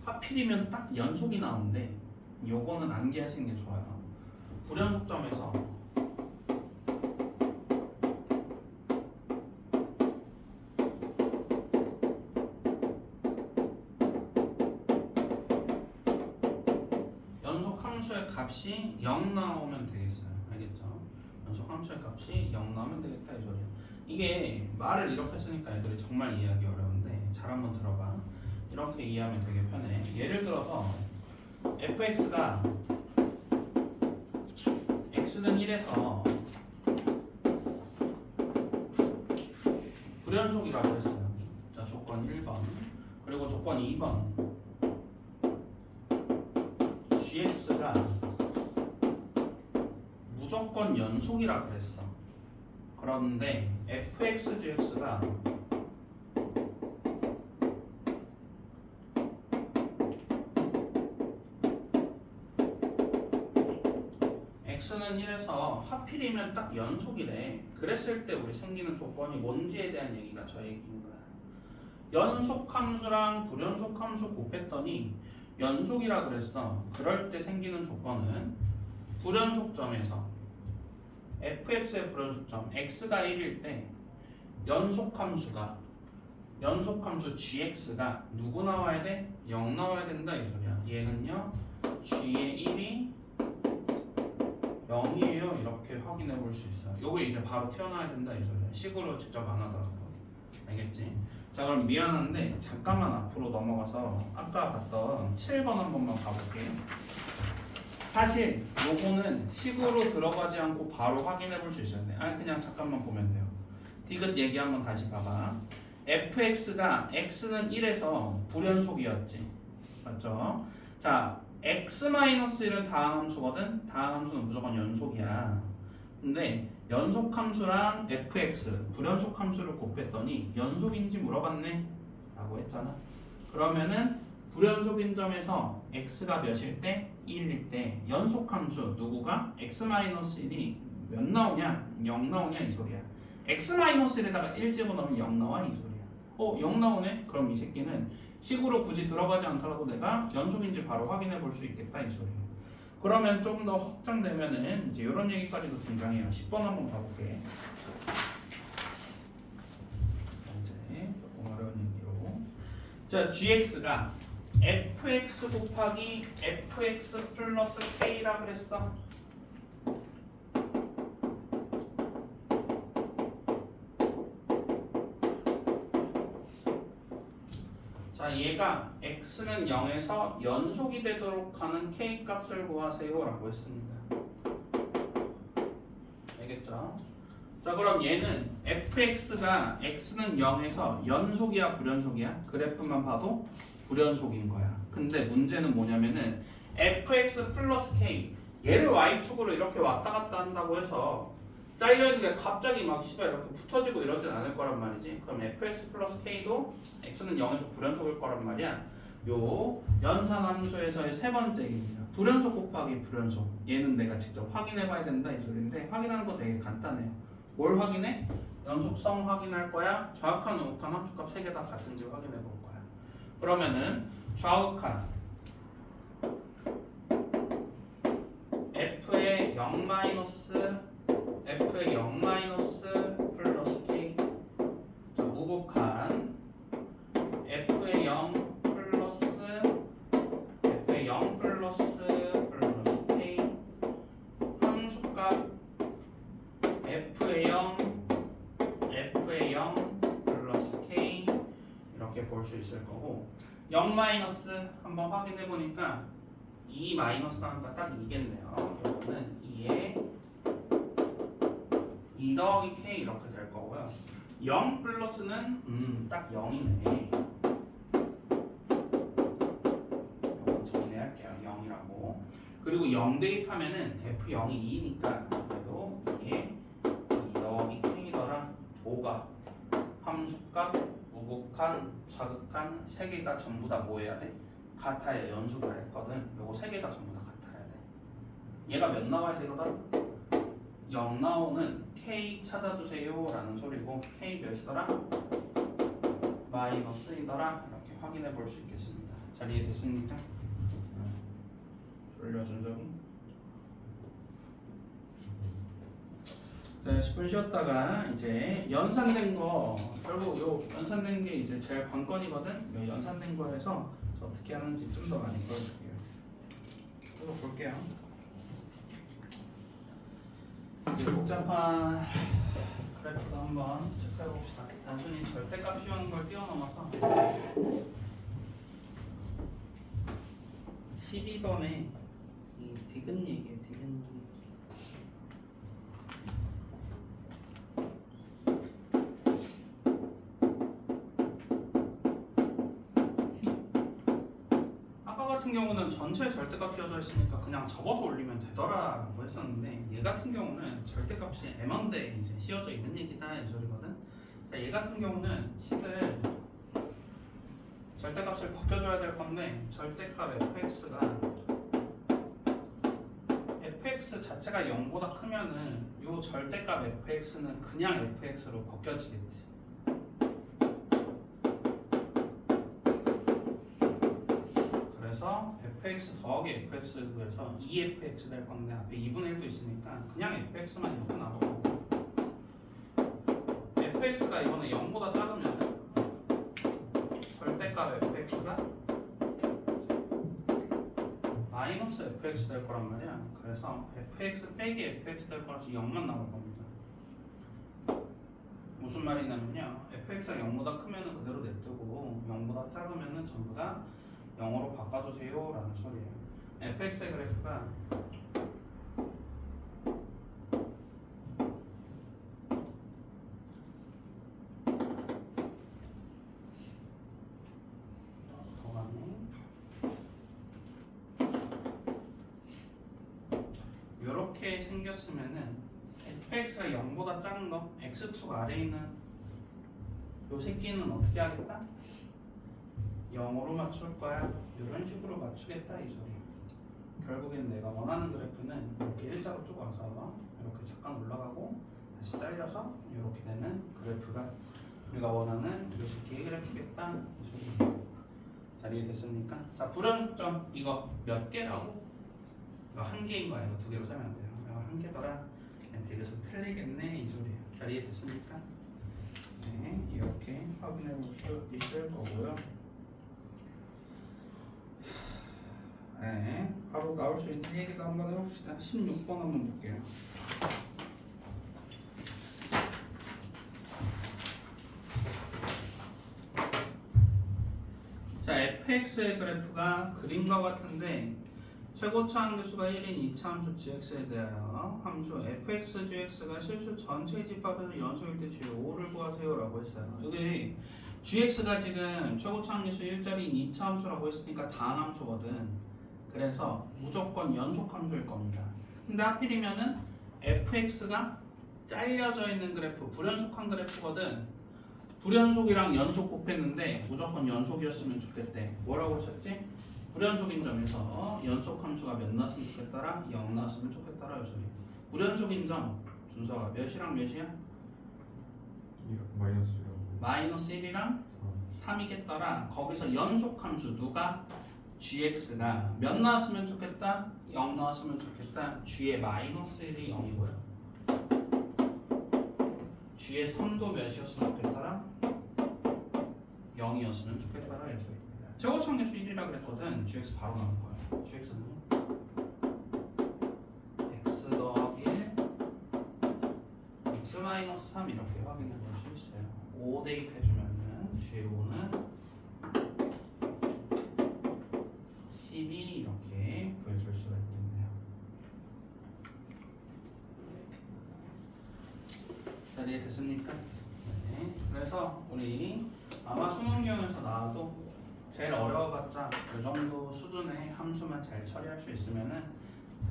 하필이면 딱 연속이 나오는데 요거는 암기하시는 게 좋아요. 불연속점에서 함수의 값이 0 나오면 되겠어요. 알겠죠? 연속 함수의 값이 0 나오면 되겠다 이 소리야. 이게 말을 이렇게 쓰니까 애들이 정말 이해하기 어려운데 잘 한번 들어봐. 이렇게 이해하면 되게 편해. 예를 들어서 fx가 x는 1에서 불연속이라고 했어요. 자, 조건 1번 그리고 조건 2번 gx가 무조건 연속이라 그랬어. 그런데 fx gx가 x는 1에서 하필이면 딱 연속이래. 그랬을 때 우리 생기는 조건이 뭔지에 대한 얘기가 저 얘기인 거야. 연속 함수랑 불연속 함수 곱했더니 연속이라 그랬어. 그럴 때 생기는 조건은 불연속점에서 fx의 불연속점 x가 1일 때 연속함수 gx가 누구 나와야 돼? 0 나와야 된다 이 소리야. 얘는요 g의 1이 0이에요. 이렇게 확인해 볼 수 있어요. 요게 이제 바로 튀어나와야 된다 이 소리야. 식으로 직접 안 하더라도. 알겠지? 자, 자 그럼 미안한데 잠깐만 앞으로 넘어가서 아까 봤던 7번 한 번만 가볼게요. 사실 요거는 식으로 들어가지 않고 바로 확인해 볼 수 있어요. 아니 그냥 잠깐만 보면 돼요. 디귿 얘기 한번 다시 봐봐. fx가 x는 1에서 불연속이었지. 맞죠? 자 x-1은 다항 함수거든. 다항 함수는 무조건 연속이야. 근데 연속 함수랑 fx 불연속 함수를 곱했더니 연속인지 물어봤네 라고 했잖아. 그러면은 불연속인 점에서 x가 몇일 때? 1일 때 연속 함수 누구가? x-1이 몇 나오냐? 0 나오냐 이 소리야. x-1에다가 1 집어넣으면 0 나와 이 소리야. 0 나오네? 그럼 이 새끼는 식으로 굳이 들어가지 않더라도 내가 연속인지 바로 확인해 볼 수 있겠다 이 소리야. 그러면 좀 더 확장되면은 이제 이런 얘기까지도 등장해요. 10번 한번 가볼게. 이제 조금 어려운 얘기로. 자, gx가 fx 곱하기 fx 플러스 k라 그랬어. 자, 얘가 x는 0에서 연속이 되도록 하는 k 값을 구하세요 라고 했습니다. 알겠죠? 자, 그럼 얘는 fx가 x는 0에서 연속이야 불연속이야? 그래프만 봐도 불연속인 거야. 근데 문제는 뭐냐면은 fx 플러스 k 얘를 y축으로 이렇게 왔다 갔다 한다고 해서 잘려있는 게 갑자기 막 씨발 이렇게 붙어지고 이러진 않을 거란 말이지. 그럼 fx 플러스 k도 x는 0에서 불연속일 거란 말이야. 요 연산함수에서의 세 번째 얘기입니다. 불연속 곱하기 불연속. 얘는 내가 직접 확인해 봐야 된다 이 소리인데 확인하는 거 되게 간단해요. 뭘 확인해? 연속성 확인할 거야. 좌극한 우극한 함수값 3개 다 같은지 확인해 볼 거야. 그러면은 좌극한 f의 0 마이너스 f의 0 마이너스 플러스 k. 자, 우극한 f의 0 플러스 f의 0 플러스 k 함수값 f의 0 플러스 k 이렇게 볼 수 있을 거고 0 마이너스 한번 확인해 보니까 2 마이너스 나니까 딱 2겠네요. 이거는 2에 2 더하기 k 이렇게 될 거고요. 0 플러스는 딱 0이네. 이거 정리할게요. 0이라고. 그리고 0 대입하면은 f0이 2니까 그래도 이게 2 더하기 k더라. 5가 함수값, 우극한, 좌극한 3개가 전부 다 뭐 해야 돼? 같아야 연속을 했거든. 요거 3개가 전부 다 같아야 돼. 얘가 몇 나와야 되거든? 0 나오는 k 찾아주세요 라는 소리고 k 몇이더라? 마이너스이더라. 이렇게 확인해 볼 수 있겠습니다. 잘 이해됐습니까? 졸려준 적이? 자, 10분 쉬었다가 이제 연산된 거 결국 요 연산된 게 이제 제일 관건이거든. 요 연산된 거에서 어떻게 하는지 좀 더 많이 보여줄게요. 이거 볼게요. 이제 복잡한 그래프도 한번 체크해 봅시다. 단순히 절대값 씌우는 걸 뛰어넘어서 12번에 이 디귿 얘기에 디귿 얘기. 같은 경우는 전체 절대값 씌워져 있으니까 그냥 접어서 올리면 되더라라고 했었는데 얘 같은 경우는 절대값이 m원대 이제 씌워져 있는 얘기다 이 소리거든. 자, 얘 같은 경우는 식을 절대값을 바뀌어줘야 될 건데 절대값 fx가 fx 자체가 0보다 크면은 요 절대값 fx는 그냥 fx로 바뀌어지겠지. fx 더하기 fx에서 2fx 될 건데 앞에 2분의 1도 있으니까 그냥 fx만 이렇게 나오고 fx가 이번에 0보다 작으면 절대값 fx가 마이너스 fx 될 거란 말이야. 그래서 fx 빼기 fx 될 거라서 0만 나올 겁니다. 무슨 말이냐면요. fx가 0보다 크면은 그대로 냅두고 0보다 작으면은 전부 다 0으로 바꿔주세요 라는 소리예요. fx의 그래프가 더 가네. 이렇게 생겼으면은 fx가 0보다 작은 거 x축 아래에 있는 요 새끼는 어떻게 하겠다? 0으로 맞출 거야. 이런 식으로 맞추겠다 이 소리야. 결국엔 내가 원하는 그래프는 이렇게 일자로 쭉 와서 이렇게 잠깐 올라가고 다시 잘려서 이렇게 되는 그래프가 우리가 원하는 요 새끼의 그래프겠다 이 소리야. 잘 이해됐습니까? 자, 불연속점 이거 몇 개라고? 이거 한 개인 거야. 이거 두 개로 세면 안 돼요. 이거 한 개더라. 여기서 틀리겠네 이 소리야. 잘 이해됐습니까? 네, 이렇게 확인해 볼 수 있을 거고요. 네, 바로 나올 수 있는 얘기도 한번 해봅시다. 16번 한번 볼게요. 자, fx의 그래프가 그림과 같은데 최고차 함수가 1인 2차함수 gx에 대하여 함수 fx, gx가 실수 전체 집합에서 연속일 때 g5를 구하세요 라고 했어요. 여기 gx가 지금 최고차 함수 1자리인 2차함수라고 했으니까 다항함수거든. 그래서 무조건 연속함수일 겁니다. 근데 하필이면은 fx가 잘려져 있는 그래프, 불연속한 그래프거든. 불연속이랑 연속 곱했는데 무조건 연속이었으면 좋겠대. 뭐라고 하셨지? 불연속인 점에서 연속함수가 몇 나왔으면 좋겠더라? 0 나왔으면 좋겠더라. 이 소리. 불연속인 점 준서가 몇이랑 몇이야? 마이너스 1이랑 3이겠더라. 거기서 연속함수 누가? gx가 몇 나왔으면 좋겠다? 0 나왔으면 좋겠다. g의 마이너스 1이 0이고요. g의 3도 몇이었으면 좋겠더라? 0이었으면 좋겠더라. 이렇게 최고차함수 1이라 그랬거든. gx 바로 나온 거야. gx는 x 더하기 1 x 마이너스 3 이렇게 확인해 볼 수 있어요. 5 대입해주면은 g5는 12 이렇게 구해줄 수가 있겠네요. 자, 이해됐습니까? 네. 그래서 우리 아마 수능경에서 나와도 제일 어려워봤자 이 정도 수준의 함수만 잘 처리할 수 있으면은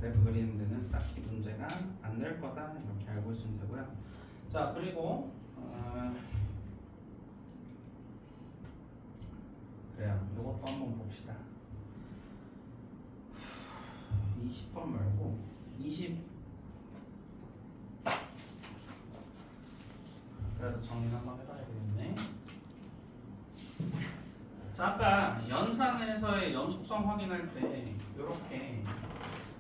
그래프 그리는 데는 딱히 문제가 안 될 거다 이렇게 알고 있으면 되고요. 자, 그리고 그래요. 이것도 한번 봅시다. 20번 말고 20 그래도 정리 한번 해봐야 되겠네. 자, 아까 연산에서의 연속성 확인할 때 이렇게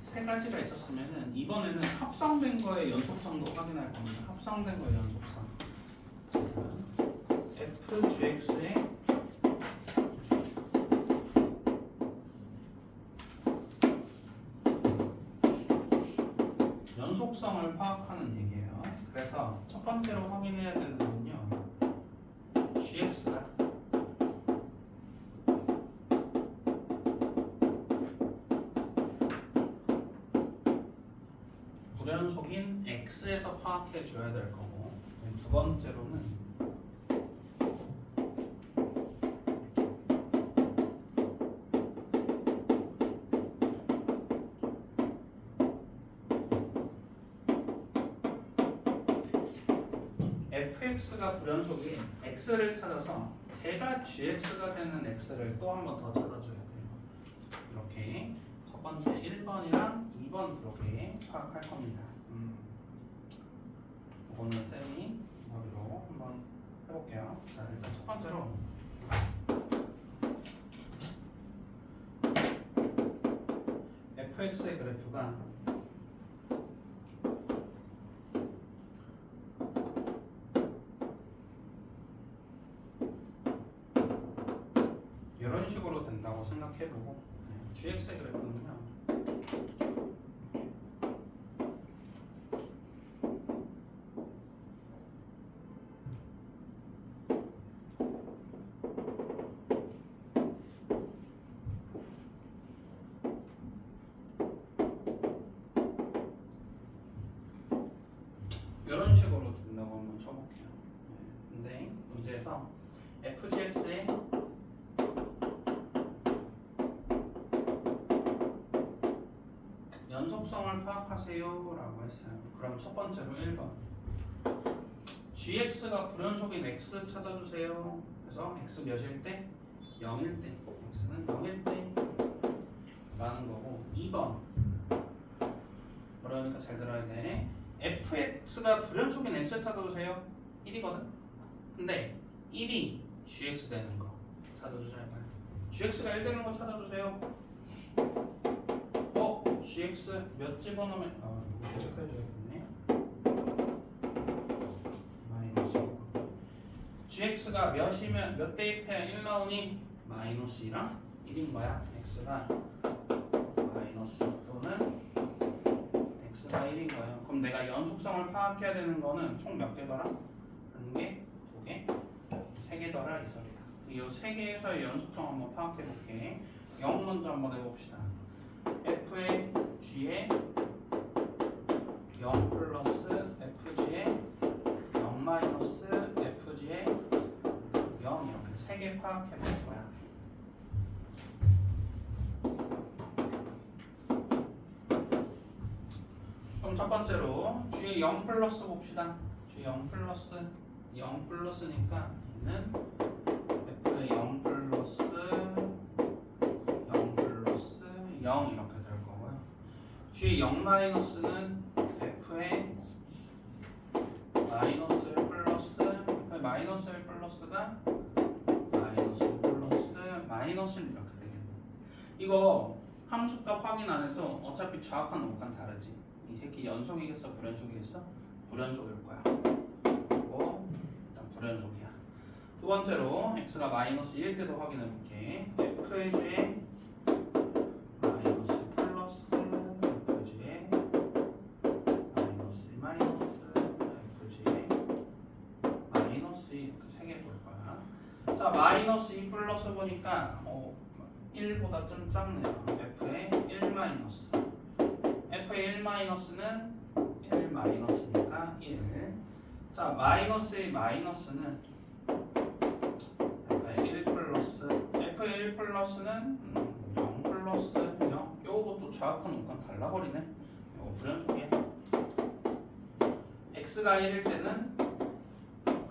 세 가지가 있었으면은 이번에는 합성된 거의 연속성도 확인할 겁니다. 합성된 거의 연속성. f(gx의) 연속성을 파악하는 얘기예요. 그래서 첫 번째로 확인해야 되는 건요. gx가 불연속인 x에서 파악해 줘야 될 거고, 두 번째로는 fx가 불연속인 x를 찾아서 걔가 gx가 되는 x를 또 한 번 더 찾아줘야 돼요. 이렇게 첫 번째 1번이랑 2번 그렇게 파악할 겁니다. 이거는 쌤이 머리로 한번 해볼게요. 자, 일단 첫 번째로 fx의 그래프가 이런 식으로 된다고 생각해보고, gx의 그래프는요 연속성을 파악하세요 라고 했어요. 그럼 첫 번째로 1번 gx가 불연속인 x 찾아주세요. 그래서 x 몇일 때? 0일 때 x는 0일 때 라는 거고 2번 그러니까 잘 들어야 돼. fx가 불연속인 x 찾아주세요. 1이거든. 근데 1이 gx 되는 거 찾아주자. gx가 1 되는 거 찾아주세요. gx 몇 집어넣으면 이거 체크해줘야겠네. 마이너스 gx가 몇이면 몇 대입해야 1 나오니? 마이너스 2랑 1인 거야. x가 마이너스 또는 x가 1인 거예요. 그럼 내가 연속성을 파악해야 되는 거는 총 몇 개더라? 1개, 2개, 3개더라 이 소리야. 이 3개에서의 연속성 한번 파악해 볼게. 0 먼저 한번 해봅시다. f의 g에 0 플러스 fg에 0 마이너스 fg에 0 이렇게 3개 파악해 볼 거야. 그럼 첫 번째로 g에 0 플러스 봅시다. g 0 플러스 0 플러스니까 얘는 f의 0 플러스 0 플러스 0 이렇게 될 거고요. g 0 마이너스는 f의 마이너스 1 플러스 마이너스 1 플러스가 마이너스 1 플러스 마이너스 1 이렇게 되겠네. 이거 함수값 확인 안 해도 어차피 정확한 놈과 다르지. 이 새끼 연속이겠어 불연속이겠어? 불연속일 거야. 그리고 일단 불연속이야. 두 번째로 x가 마이너스 1일 때도 확인해 볼게. f의 g에 마이너스 플러스 fg에 마이너스 마이너스 fg에 마이너스 이렇게 3개 볼 거야. 자 마이너스 2 플러스 보니까 1보다 좀 작네요. f의 1 마이너스 f의 1 마이너스는 1 마이너스니까 1. 자 마이너스의 마이너스는 f의 1 플러스 f의 1 플러스는 0 플러스 0. 요것도 정확한 놈과 달라버리네. 요거 불연속이야. x가 1일 때는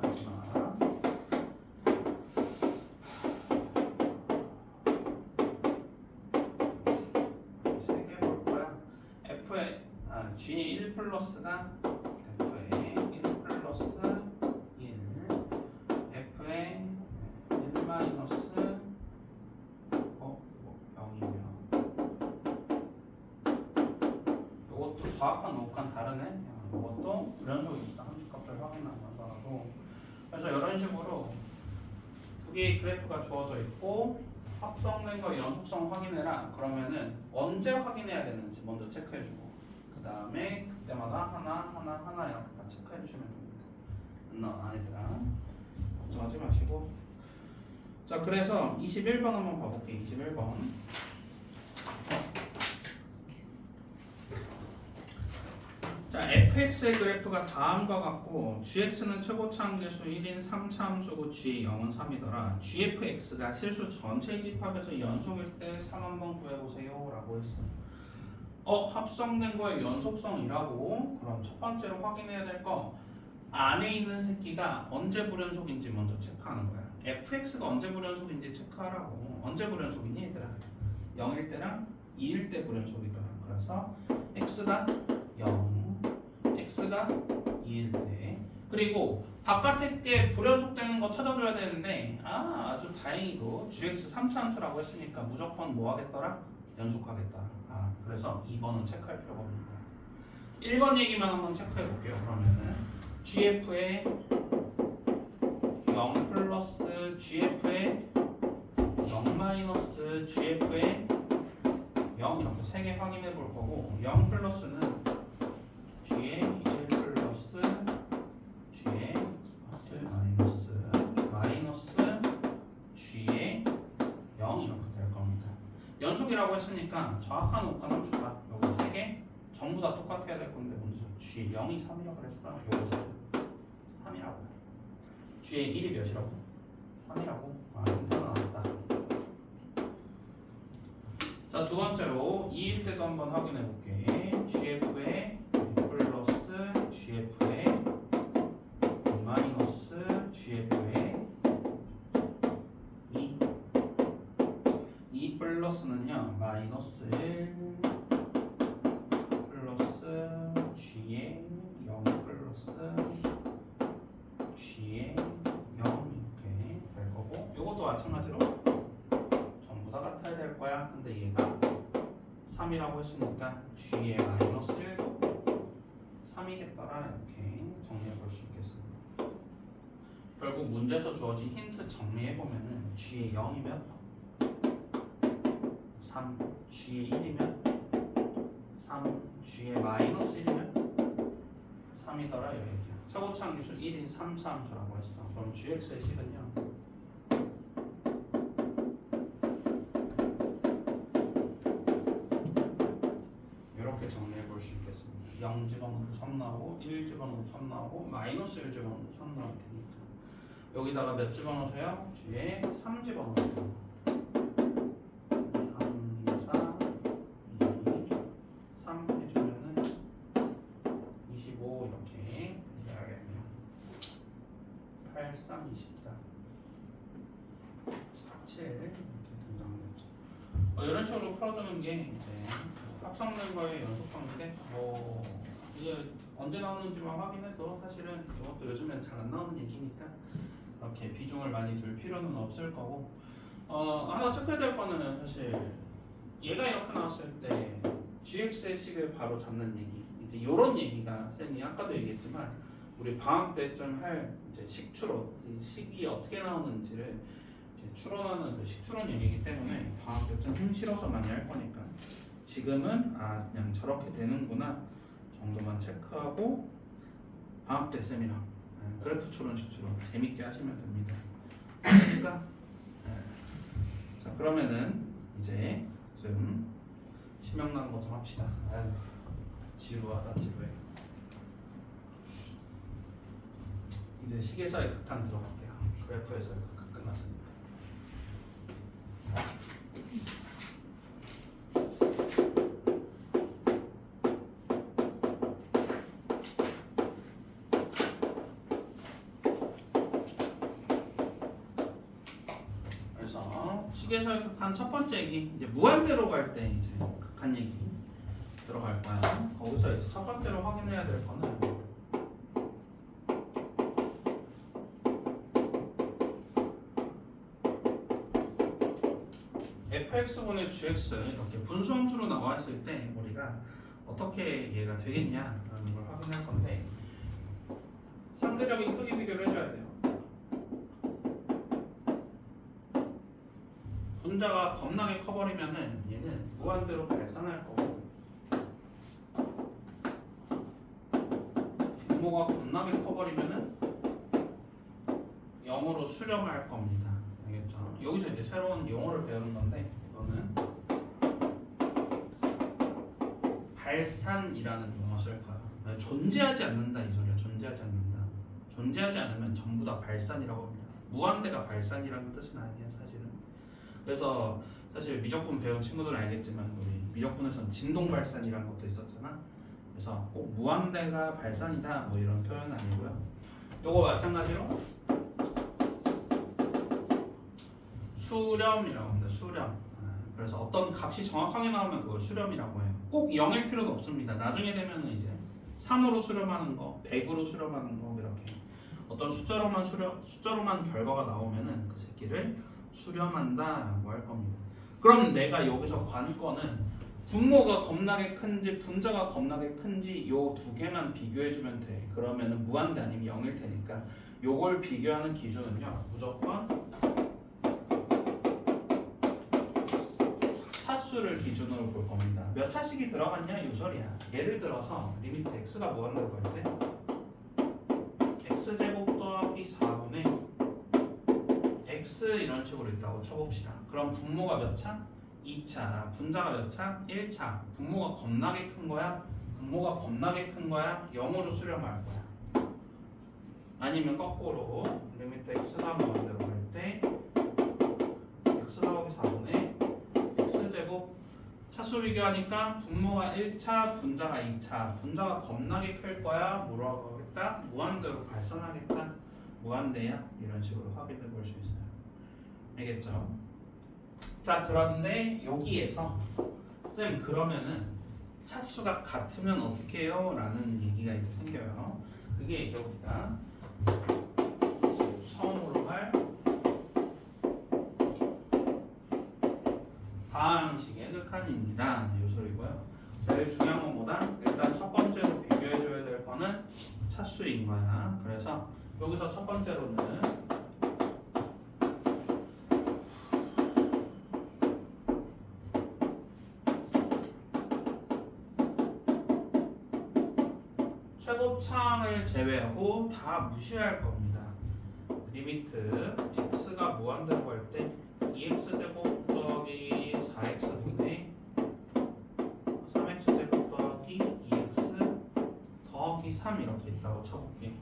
마지막 3개 볼 거야. f의 g의 1 플러스가 f의 1 플러스 1 f의 1 마이너스 0이면 요것도 정확한 놈과 다르네. 요것도 불연속이니까 함수값을 확인 안 하더라도. 그래서 이런 식으로 두 개의 그래프가 주어져 있고 합성된 거 연속성 확인해라. 그러면은 언제 확인해야 되는지 먼저 체크해주고 그 다음에 그때마다 하나 이렇게 다 체크해주시면 됩니다. 아니더라. 걱정하지 마시고. 자 그래서 21번 한번 봐볼게. 21번. 자 fx의 그래프가 다음과 같고 gx는 최고차 함계수 1인 3차 함수고 g 0은 3이더라. gfx가 실수 전체 집합에서 연속일 때 3 한번 구해보세요 라고 했어. 합성된 거의 연속성이라고. 그럼 첫 번째로 확인해야 될 거 안에 있는 새끼가 언제 불연속인지 먼저 체크하는 거야. fx가 언제 불연속인지 체크하라고. 언제 불연속이니 얘들아? 0일 때랑 2일 때 불연속이더라. 그래서 x가 0 x가 2일 때 그리고 바깥에 게 불연속되는 거 찾아줘야 되는데 아주 다행히도 gx 3차 함수라고 했으니까 무조건 뭐 하겠더라? 연속하겠더라. 그래서 2번은 체크할 필요가 없는 거야. 1번 얘기만 한번 체크해 볼게요. 그러면은 gf의 0 플러스 gf의 0 마이너스 gf의 0 이렇게 3개 확인해 볼 거고 0 플러스는 g의 1 플러스 g의 1 마이너스 g의 0 이렇게 될 겁니다. 연속이라고 했으니까 정확한 옥한 함수가 요거 3개 전부 다 똑같아야 될 건데 먼저 g 0이 3이라고 그랬어. 요거 3이라고. g의 1이 몇이라고? 3이라고. 괜찮아 나왔다. 자 두 번째로 2일 때도 한번 확인해 볼게. 마이너스 1 플러스 g의 0 플러스 g의 0 이렇게 될 거고 이것도 마찬가지로 전부 다 같아야 될 거야. 근데 얘가 3이라고 했으니까 g의 마이너스 1도 3이겠더라 이렇게 정리해 볼 수 있겠습니다. 결국 문제에서 주어진 힌트 정리해보면은 G의 0이면 3, G의 1이면 3, G의 마이너스 1이면 3이더라 이 얘기야. 최고차항기수 1인 3차 함수라고 했어. 그럼 GX의 식은요 이렇게 정리해 볼 수 있겠습니다. 0 집어넣어도 3 나오고 1 집어넣어도 3 나오고 마이너스 1 집어넣어도 3 나올 테니까 여기다가 몇 집어넣으세요? G에 3 집어넣으세요. 3, 4, 2, 3 해주면은 25 이렇게 해야겠네요. 8, 3, 24 7 이렇게 등장하겠죠. 이런 식으로 풀어주는 게 이제 합성된 거의 연속성인데 이게 언제 나오는지만 확인해도 사실은 이것도 요즘엔 잘 안 나오는 얘기니까 이렇게 비중을 많이 둘 필요는 없을 거고 하나 체크해야 될 거는 사실 얘가 이렇게 나왔을 때 GX의 식을 바로 잡는 얘기 이제 이런 얘기가 쌤이 아까도 얘기했지만 우리 방학 때쯤 할 이제 식추론 이 식이 어떻게 나오는지를 이제 추론하는 그 식추론 얘기이기 때문에 방학 때쯤 힘 실어서 많이 할 거니까 지금은 그냥 저렇게 되는구나 정도만 체크하고 방학 때 쌤이랑 그래프 추론 식추론 재밌게 하시면 됩니다. 그러니까 자 그러면은 이제 좀 신명나는 것 좀 합시다. 아유 지루하다 지루해. 이제 식에서의 극한 들어갈게요. 그래프에서의 극한 끝났습니다. 식에서의 극한 첫 번째 얘기 이제 무한대로 갈 때 이제 극한 얘기 들어갈 거야. 거기서 이제 첫 번째로 확인해야 될 거는 fx분의 gx 이렇게 분수함수로 나와 있을 때 우리가 어떻게 얘가 되겠냐라는 걸 확인할 건데 상대적인 크기 비교를 해줘야 돼요. 분자가 겁나게 커버리면은 얘는 무한대로 발산할 거고 분모가 겁나게 커버리면은 0으로 수렴할 겁니다. 알겠죠? 여기서 이제 새로운 용어를 배우는 건데 이거는 발산이라는 용어 쓸 거야. 존재하지 않는다 이 소리야. 존재하지 않는다. 존재하지 않으면 전부 다 발산이라고 합니다. 무한대가 발산이라는 뜻은 아니야 사실은. 그래서 사실 미적분 배운 친구들은 알겠지만 우리 미적분에서는 진동 발산이라는 것도 있었잖아. 그래서 꼭 무한대가 발산이다 뭐 이런 표현은 아니고요. 요거 마찬가지로 수렴이라고 합니다. 수렴. 그래서 어떤 값이 정확하게 나오면 그걸 수렴이라고 해요. 꼭 0일 필요도 없습니다. 나중에 되면은 이제 3으로 수렴하는 거, 100으로 수렴하는 거 이렇게 어떤 숫자로만 결과가 나오면은 그 새끼를 수렴한다라고 할 겁니다. 그럼 내가 여기서 관건은 분모가 겁나게 큰지 분자가 겁나게 큰지 요 두 개만 비교해주면 돼. 그러면은 무한대 아니면 0일 테니까 요걸 비교하는 기준은요 무조건 차수를 기준으로 볼 겁니다. 몇 차식이 들어갔냐 이 소리야. 예를 들어서 리미트 x가 무한대로 갈 때 x제곱 더하기 4분의 x 이런 식으로 있다고 쳐봅시다. 그럼 분모가 몇 차? 2차. 분자가 몇 차? 1차. 분모가 겁나게 큰 거야? 분모가 겁나게 큰 거야? 0으로 수렴할 거야. 아니면 거꾸로 리미트 x가 무한대로 갈 때 x 더하기 4분의 x제곱 차수 비교하니까 분모가 1차, 분자가 2차. 분자가 겁나게 클 거야? 뭐라고 하겠다? 무한대로 발산하겠다? 무한대야? 이런 식으로 확인해 볼 수 있어요. 알겠죠? 자 그런데 여기에서 쌤 그러면은 차수가 같으면 어떻게 해요? 라는 얘기가 이제 생겨요. 그게 이제 우리가 처음으로 할 방식의 극한입니다. 이 소리고요. 제일 중요한 것보다 일단 첫 번째로 비교해줘야 될 거는 차수인 거야. 그래서 여기서 첫 번째로는 최고차항을 제외하고 다 무시할 겁니다. 리미트 x가 무한대로 갈 때 2x제곱 더하기 4x분의 3x제곱 더하기 2x 더하기 3 이렇게 있다고 쳐볼게.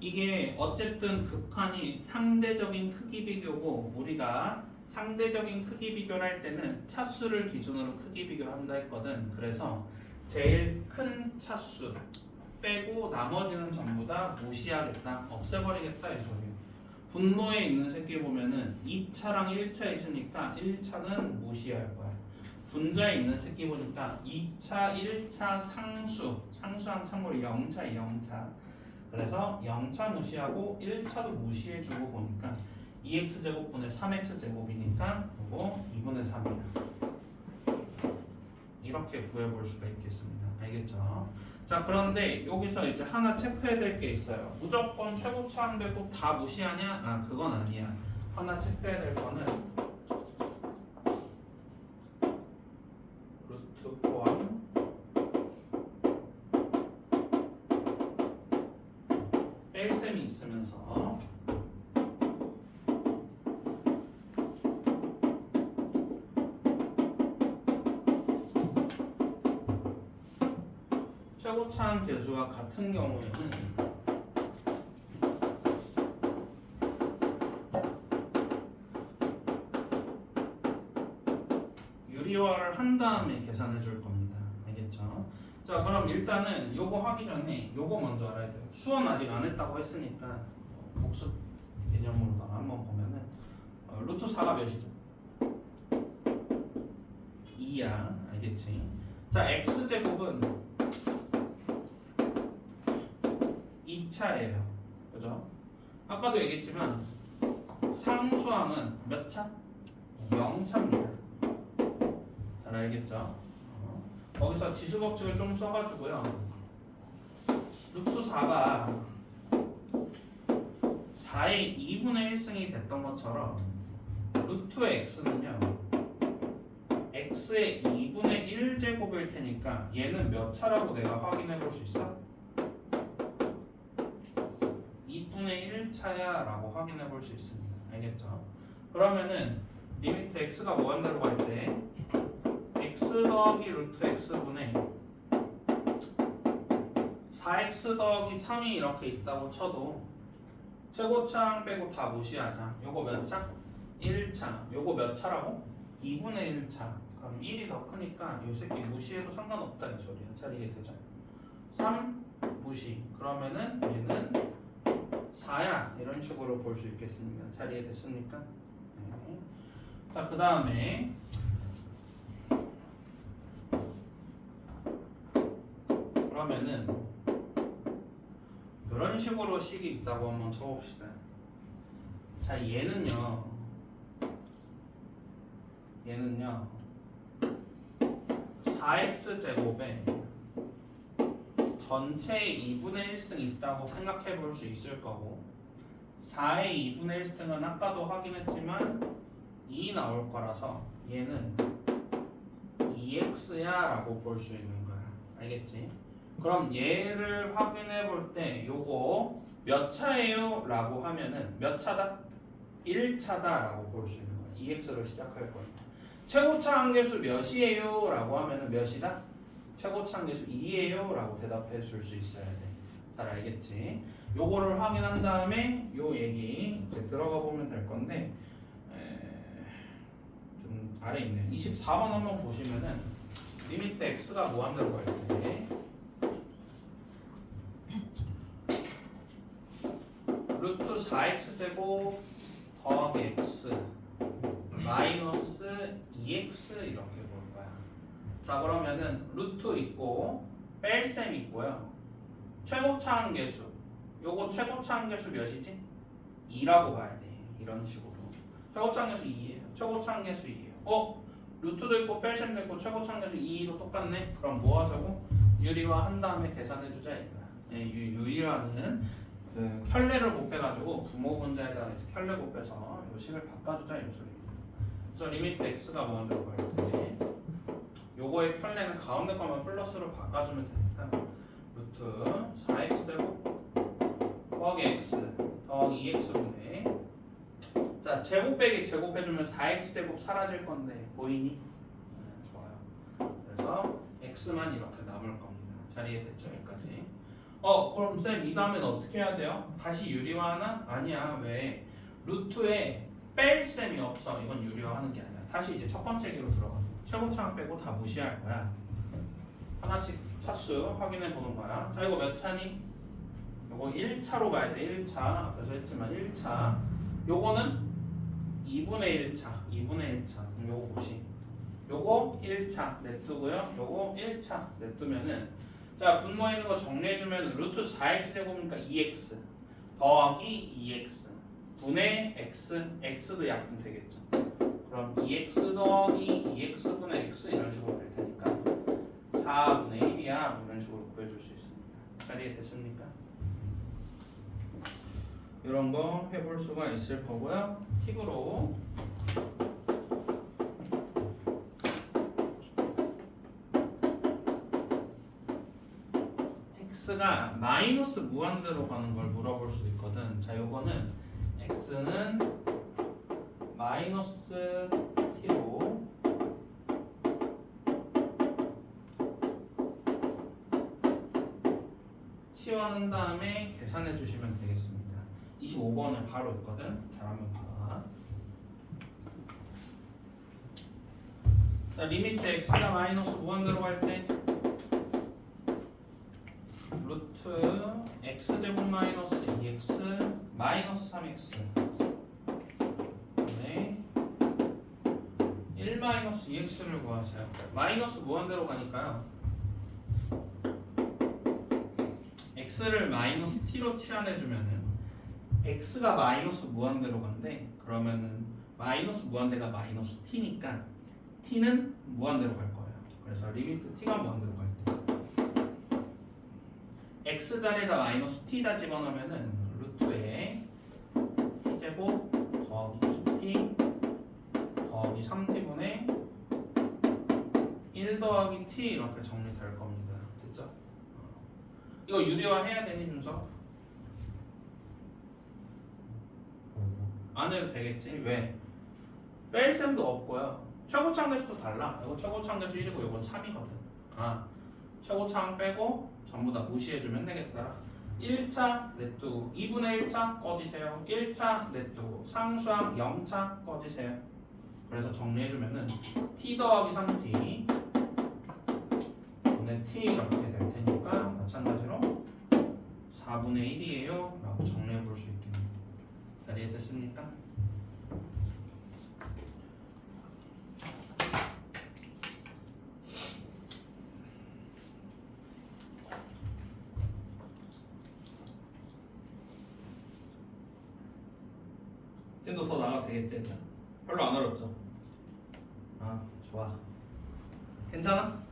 이게 어쨌든 극한이 상대적인 크기 비교고 우리가 상대적인 크기 비교를 할 때는 차수를 기준으로 크기 비교를 한다 했거든. 그래서 제일 큰 차수 빼고 나머지는 전부 다 무시하겠다, 없애버리겠다 이 소리예요. 분모에 있는 새끼 보면은 2차랑 1차 있으니까 1차는 무시할 거야. 분자에 있는 새끼 보니까 2차, 1차 상수한 참고로 0차, 0차. 그래서 0차 무시하고 1차도 무시해주고 보니까 2x제곱분의 3x제곱이니까 이거 2분의 3이야. 이렇게 구해볼 수가 있겠습니다. 알겠죠? 자, 그런데 여기서 이제 하나 체크해야 될 게 있어요. 무조건 최고차항 되고 다 무시하냐? 아, 그건 아니야. 하나 체크해야 될 거는 루트 포함 뺄셈이 있으면서 최고차항 계수가 같은 경우에는 유리화를 한 다음에 계산해 줄 겁니다. 알겠죠? 자, 그럼 일단은 요거 하기 전에 요거 먼저 알아야 돼요. 수원 아직 안 했다고 했으니까 복습 개념으로다가 한번 보면은 루트 4가 몇이죠? 2야. 알겠지? 자, x제곱은 2차예요. 그죠? 아까도 얘기했지만 상수항은 몇 차? 0차입니다. 잘 알겠죠? 거기서 지수법칙을 좀 써가지고요. 루트 4가 4의 2분의 1승이 됐던 것처럼 루트의 x는요 x의 2분의 1제곱일 테니까 얘는 몇 차라고 내가 확인해 볼 수 있어? 2분의 1차야 라고 확인해 볼 수 있습니다. 알겠죠? 그러면은 리미트 x가 무한대로 갈 때 x 더하기 루트 x분의 4x 더하기 3이 이렇게 있다고 쳐도 최고차항 빼고 다 무시하자. 요거 몇 차? 1차. 요거 몇 차라고? 2분의 1차. 그럼 1이 더 크니까 요 새끼 무시해도 상관없다 이 소리야. 잘 이해되죠? 3 무시. 그러면은 얘는 4야. 이런 식으로 볼 수 있겠습니다. 잘 이해됐습니까? 네. 자, 그 다음에 그러면은 이런 식으로 식이 있다고 한번 쳐봅시다. 자, 얘는요 4x제곱에 전체의 2분의 1승 있다고 생각해 볼 수 있을 거고 4의 2분의 1승은 아까도 확인했지만 2 나올 거라서 얘는 2x야 라고 볼 수 있는 거야. 알겠지? 그럼 얘를 확인해 볼 때 요거 몇 차예요? 라고 하면은 몇 차다? 1차다 라고 볼 수 있는 거야. 2x로 시작할 거니까. 최고차항 계수 몇이에요? 라고 하면은 몇이다? 최고차항 계수 2예요? 라고 대답해 줄 수 있어야 돼. 잘 알겠지? 요거를 확인한 다음에 요 얘기 이제 들어가 보면 될 건데 좀 아래 있네. 24번 한번 보시면은 리미트 x가 무한대로 갈 때 루트 4x제곱 더하기 x 마이너스 2x 이렇게 볼 거야. 자, 자 그러면은 루트 있고 뺄셈 있고요. 최고차항 계수. 요거 최고차항 계수 몇이지? 2라고 봐야 돼. 이런 식으로. 최고차항 계수 2예요. 최고차항 계수 2예요. 루트도 있고 뺄셈도 있고 최고차항 계수 2로 똑같네. 그럼 뭐 하자고? 유리화 한 다음에 계산해 주자 이거야. 네, 유리화는 그 켤레를 곱해가지고 부모 분자에다가 이제 켤레 곱해서 요 식을 바꿔주자 이 소리입니다. 그래서 리미트 x가 무한대로 갈 때 요거의 켤레는 가운데 거만 플러스로 바꿔주면 되니까 루트 4x 제곱 더하기 x 더하기 2x분의 자 제곱 빼기 제곱해주면 4x 제곱 사라질 건데 보이니? 네, 좋아요. 그래서 x만 이렇게 남을 겁니다. 자리에 됐죠 여기까지. 그럼 쌤 이 다음엔 어떻게 해야 돼요? 다시 유리화하나? 아니야. 왜? 루트에 뺄 셈이 없어. 이건 유리화하는 게 아니야. 다시 이제 첫 번째 기로 들어가. 최고차항 빼고 다 무시할 거야. 하나씩 차수 확인해 보는 거야. 자 이거 몇 차니? 요거 1차로 가야 돼. 1차 앞에서 했지만 1차. 요거는 2분의 1차. 2분의 1차. 그럼 요거 보시. 요거 1차 냅두고요. 요거 1차 냅두면은 자 분모에 있는 거 정리해주면 루트 4x 제곱이니까 2x 더하기 2x 분의 x x도 약분 되겠죠. 그럼 2x 더하기 2x분의 x 이런 식으로 될 테니까 4분의 1이야 이런 식으로 구해줄 수 있습니다. 자리에 됐습니까? 이런 거 해볼 수가 있을 거고요. 팁으로 x가 마이너스 무한대로 가는 걸 물어볼 수도 있거든. 자, 요거는 x는 마이너스 t로 치환한 다음에 계산해 주시면 되겠습니다. 25번에 바로 있거든. 잘하면 봐. 자, 리미트 x가 마이너스 무한대로 갈 때 루트 x제곱 마이너스 2x 마이너스 3x 네. 1 마이너스 2x를 구하세요. 마이너스 무한대로 가니까요. x를 마이너스 t로 치환해주면은 x가 마이너스 무한대로 간대. 그러면은 마이너스 무한대가 마이너스 t니까 t는 무한대로 갈 거예요. 그래서 리미트 t가 무한대로 갈 때 x 자리에다 마이너스 t다 집어넣으면은 루트에 t제곱 더하기 2t 더하기 3t분의 1 더하기 t 이렇게 정리될 겁니다. 됐죠? 이거 유리화 해야 되니 준서? 안 해도 되겠지? 왜? 뺄 셈도 없고요. 최고차항 대수도 달라. 이거 최고차항 대수 1이고 이건 3이거든. 최고차항 빼고 전부 다 무시해주면 되겠다. 1차 냅두고 2분의 1차 꺼지세요. 1차 냅두고 상수항 0차 꺼지세요. 그래서 정리해주면은 t 더하기 3t 분의 t 이렇게 될 테니까 마찬가지로 4분의 1이에요 라고 정리해볼 수 있겠네요. 자, 이해됐습니까? 쌤도 더 나가도 되겠지 일단? 별로 안 어렵죠? 좋아. 괜찮아?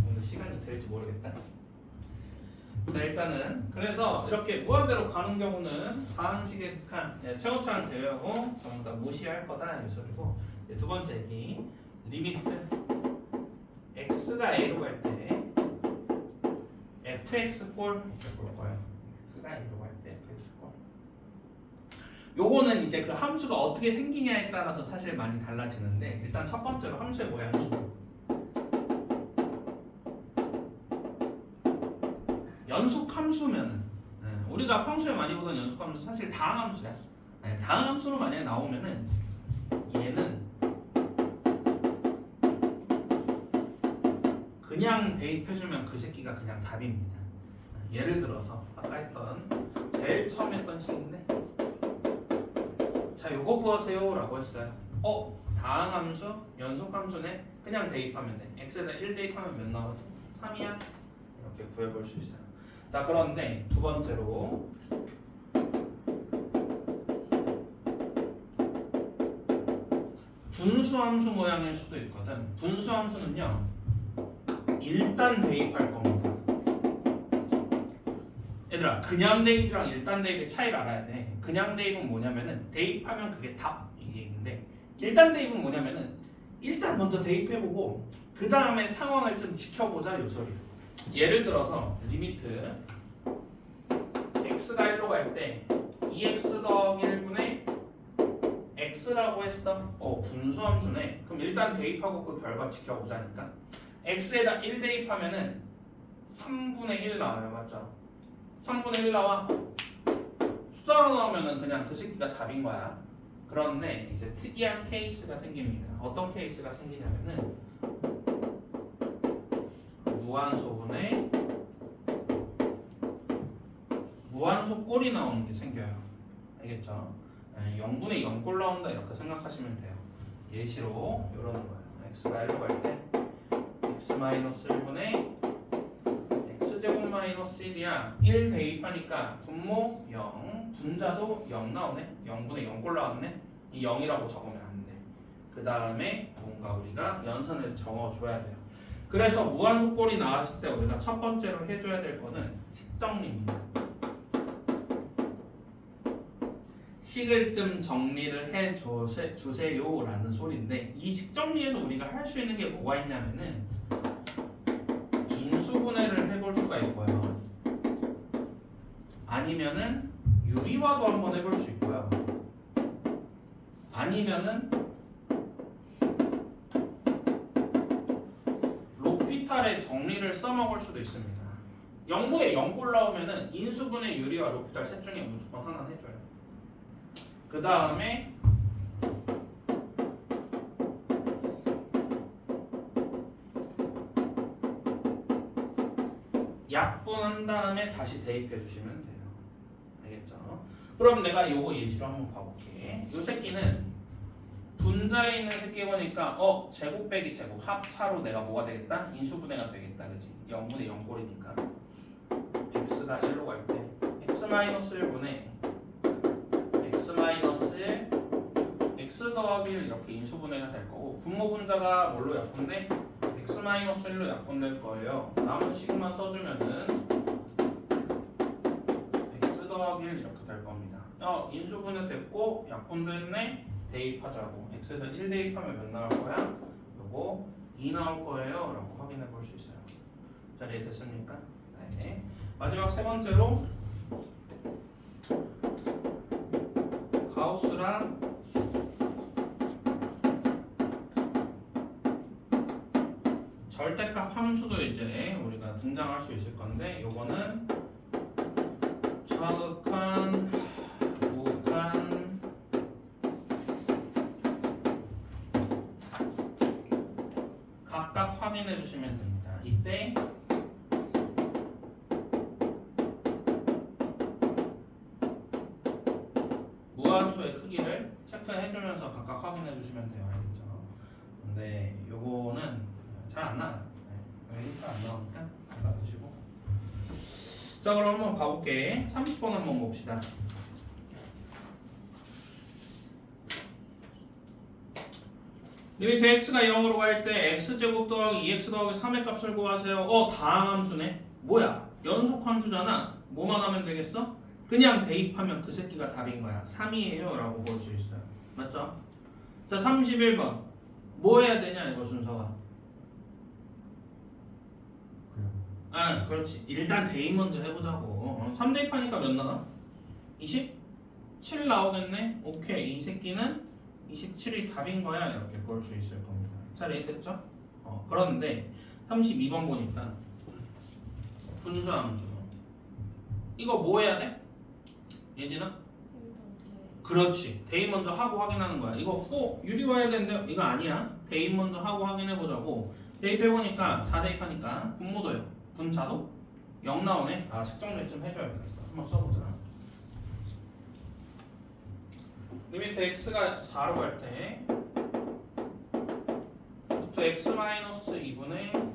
오늘 시간이 될지 모르겠다. 자 일단은 그래서 이렇게 무한대로 가는 경우는 다항식에 극한 최고차항 제외하고 전부 다 무시할 거다 이 소리고. 두 번째 얘기 리미트 x가 a로 갈 때 fx 꼴 이제 볼 거예요. x가 a로 갈 때 fx 꼴. 요거는 이제 그 함수가 어떻게 생기냐에 따라서 사실 많이 달라지는데 일단 첫 번째로 함수의 모양이 연속 함수면은 우리가 평소에 많이 보던 연속 함수 사실 다항 함수야. 다항 함수로 만약에 나오면은 얘는 그냥 대입해주면 그 새끼가 그냥 답입니다. 예를 들어서 아까 했던 제일 처음 했던 식인데 자 요거 구하세요 라고 했어요. 다항함수, 연속함수네. 그냥 대입하면 돼. x에다 1 대입하면 몇 나오지? 3이야. 이렇게 구해볼 수 있어요. 자, 그런데 두 번째로 분수함수 모양일 수도 있거든. 분수함수는요, 일단 대입할 겁니다. 얘들아, 그냥 대입이랑 일단 대입의 차이를 알아야 돼. 그냥 대입은 뭐냐면은 대입하면 그게 답 이게 있는데, 일단 대입은 뭐냐면은 일단 먼저 대입해보고 그 다음에 상황을 좀 지켜보자 요 소리. 예를 들어서 리미트 x가 1로 갈 때 2x 더하기 1분의 x라고 했어. 분수함수네. 그럼 일단 대입하고 그 결과 지켜보자니까. x에다 1 대입하면은 3분의 1 나와요. 맞죠? 3분의 1 나와. 숫자로 나오면은 그냥 그 새끼가 답인 거야. 그런데 이제 특이한 케이스가 생깁니다. 어떤 케이스가 생기냐면은 무한소분의 무한소 꼴이 나오는 게 생겨요. 알겠죠? 0분의 0꼴 나온다 이렇게 생각하시면 돼요. 예시로 이러는 거예요. x가 1로 갈 때 x-1분의 x제곱 마이너스 1이야. 1 대입하니까 분모 0, 분자도 0 나오네. 0분의 0꼴 나왔네. 이 0이라고 적으면 안 돼. 그 다음에 뭔가 우리가 연산을 적어줘야 돼요. 그래서 무한소꼴이 나왔을 때 우리가 첫 번째로 해줘야 될 거는 식정리입니다. 식을 좀 정리를 해주세요 라는 소리인데, 이 식정리에서 우리가 할 수 있는 게 뭐가 있냐면은 인수분해를 해볼 수가 있고요. 아니면은 유리화도 한번 해볼 수 있고요. 아니면은 로피탈의 정리를 써먹을 수도 있습니다. 0분의 0꼴 나오면은 인수분해, 유리화, 로피탈 셋 중에 무조건 하나 해줘요. 그 다음에 약분한 다음에 다시 대입해 주시면 돼요. 알겠죠? 그럼 내가 요거 예시로 한번 봐볼게. 요 새끼는 분자에 있는 새끼 보니까 제곱 빼기 제곱 합차로 내가 뭐가 되겠다? 인수분해가 되겠다. 그치? 0분의 0꼴이니까 x가 1로 갈 때 x-1분의 x-1 x 더하기 1 이렇게 인수분해가 될 거고, 분모 분자가 뭘로 약분돼? x-1로 약분될 거예요. 남은 식만 써주면은 x 더하기 1 이렇게 될 겁니다. 인수분해 됐고 약분됐네. 대입하자고. x에다 1 대입하면 몇 나올 거야? 요거 2 나올 거예요 라고 확인해 볼 수 있어요. 자, 이해됐습니까? 네. 마지막 세 번째로 가우스랑 절대값 함수도 이제 우리가 등장할 수 있을 건데, 요거는 좌극한, 우극한, 각각 확인해 주시면 됩니다. 이때 무한소의 크기를 체크해 주면서 각각 확인해 주시면 돼요. 알겠죠? 근데 요거는 잘 안 나와요. 네. 안 나오니까 안 놔두시고. 자, 그럼 한번 봐볼게. 30번 한번 봅시다. 리미트 x가 0으로 갈 때 x제곱 더하기 2x 더하기 3의 값을 구하세요. 다항함수네. 뭐야? 연속함수잖아. 뭐만 하면 되겠어? 그냥 대입하면 그 새끼가 답인 거야. 3이에요 라고 볼 수 있어요. 맞죠? 자, 31번 뭐 해야 되냐 이거 준서가. 그렇지. 일단 대입 먼저 해보자고. 3 대입하니까 몇 나가? 27 나오겠네. 오케이. 이 새끼는 27이 답인 거야 이렇게 볼 수 있을 겁니다. 잘 이해됐죠? 그런데 32번 보니까 분수함수 이거 뭐 해야 돼? 예진아? 그렇지. 대입 먼저 하고 확인하는 거야. 이거 꼭 유리화해야 되는데 이거 아니야. 대입 먼저 하고 확인해보자고. 대입해보니까 4 대입하니까 분모도요. 분차도 0 나오네. 식정리 좀 해줘야겠어. 한번 써보자. 리미트 x가 4로 갈 때 루트 x 마이너스 2분의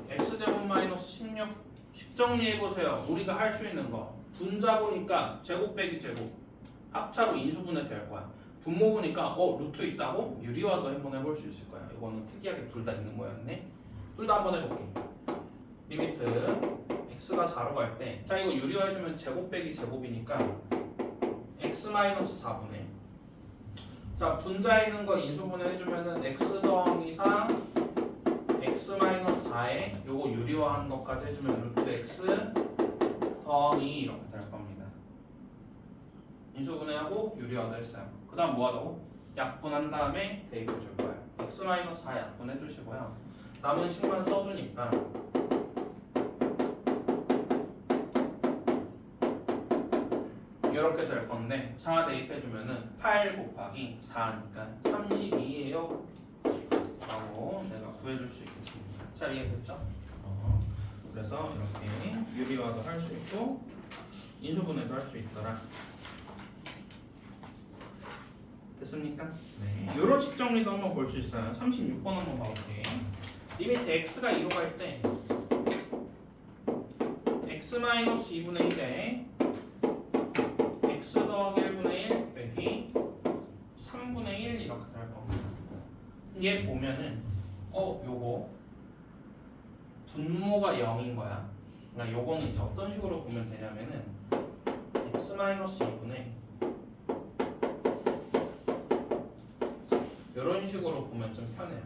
x제곱 마이너스 16 식정리해보세요. 우리가 할 수 있는 거 분자 보니까 제곱 빼기 제곱 합차로 인수분해 될 거야. 분모 보니까 루트 있다고? 유리화도 한번 해볼 수 있을 거야. 이거는 특이하게 둘 다 있는 거였네. 둘 다 한번 해볼게. 리미트 x가 4로 갈 때 자 이거 유리화해주면 제곱 빼기 제곱이니까 x 마이너스 4분의 자 분자에 있는 거 인수분해 해주면은 x 더하기 4 x 마이너스 4에 요거 유리화하는 것까지 해주면 루트 x 더하기 이렇게 될 겁니다. 인수분해하고 유리화도 했어요. 그 다음 뭐 하자고? 약분한 다음에 대입해 줄 거야. x 마이너스 4 약분해 주시고요. 남은 식만 써주니까 이렇게 될 건데 4 대입해 주면은 8 곱하기 4니까 32예요. 라고 내가 구해줄 수 있겠습니다. 잘 이해됐죠? 그래서 이렇게 유리화도 할 수 있고 인수분해도 할 수 있더라. 됐습니까? 네. 요런 식 정리도 한번 볼 수 있어요. 36번 한번 봐볼게. 리미트 x가 2로 갈 때 x-2분의 1에 x 더하기 1분의 1 빼기 3분의 1 이렇게 될 겁니다. 얘 보면은 요거 분모가 0인 거야. 그러니까 요거는 이제 어떤 식으로 보면 되냐면은 x-2분의 이런 식으로 보면 좀 편해요.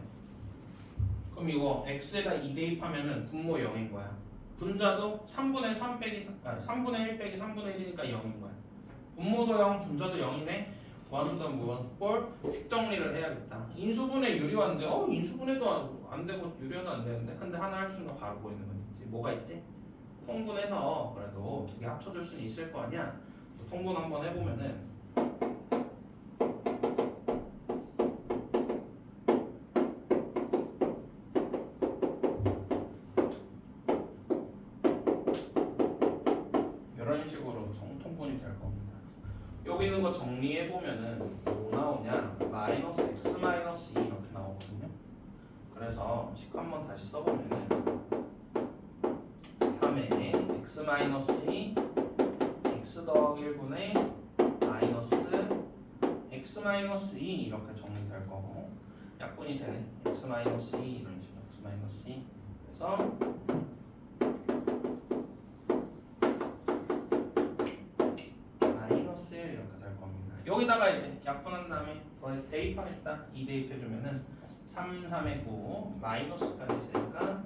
그럼 이거 x에다 2 대입하면은 분모 0인 거야. 분자도 3분의 3 빼기 3분의 1 빼기 3분의 1이니까 0인 거야. 분모도 0, 분자도 0이네. 원수든 무원수꼴 식정리를 해야겠다. 인수분해 유리화인데 인수분해도 안 되고 유리화도 안 되는데 근데 하나 할 수 있는 거 바로 보이는 건 있지. 뭐가 있지? 통분해서 그래도 두 개 합쳐줄 수는 있을 거 아니야. 통분 한번 해보면은 이런 식으로 정통분이 될 겁니다. 여기 있는 거 정리해 보면은 뭐 나오냐? 마이너스 x 마이너스 2 이렇게 나오거든요. 그래서 식 한번 다시 써보면은 3에 x 마이너스 2 x 더하기 1분의 마이너스 x 마이너스 2 이렇게 정리될 거고 약분이 되네. x 마이너스 2 이런 식으로 x 마이너스 2 그래서 여기다가 이제 약분한 다음에 더 대입하겠다. 2 대입해주면은 3, 3의 9 마이너스까지 있으니까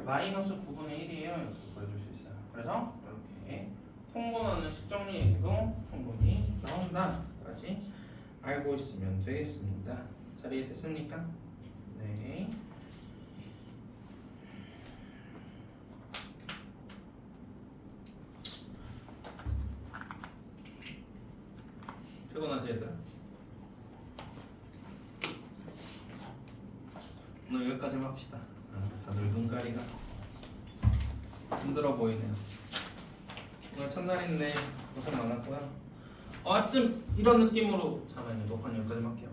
마이너스 9분의 1이에요. 이렇게 보여줄 수 있어요. 그래서 이렇게 통분하는 식정리 얘기도 충분히 나온다까지 알고 있으면 되겠습니다. 잘 이해됐습니까? 네. 피곤하지 얘들아? 오늘 여기까지만 합시다. 다들 눈가리가 힘들어 보이네요. 오늘 첫날인데 고생 많았고요. 아침 이런 느낌으로 잠깐만요. 녹화는 여기까지만 할게요.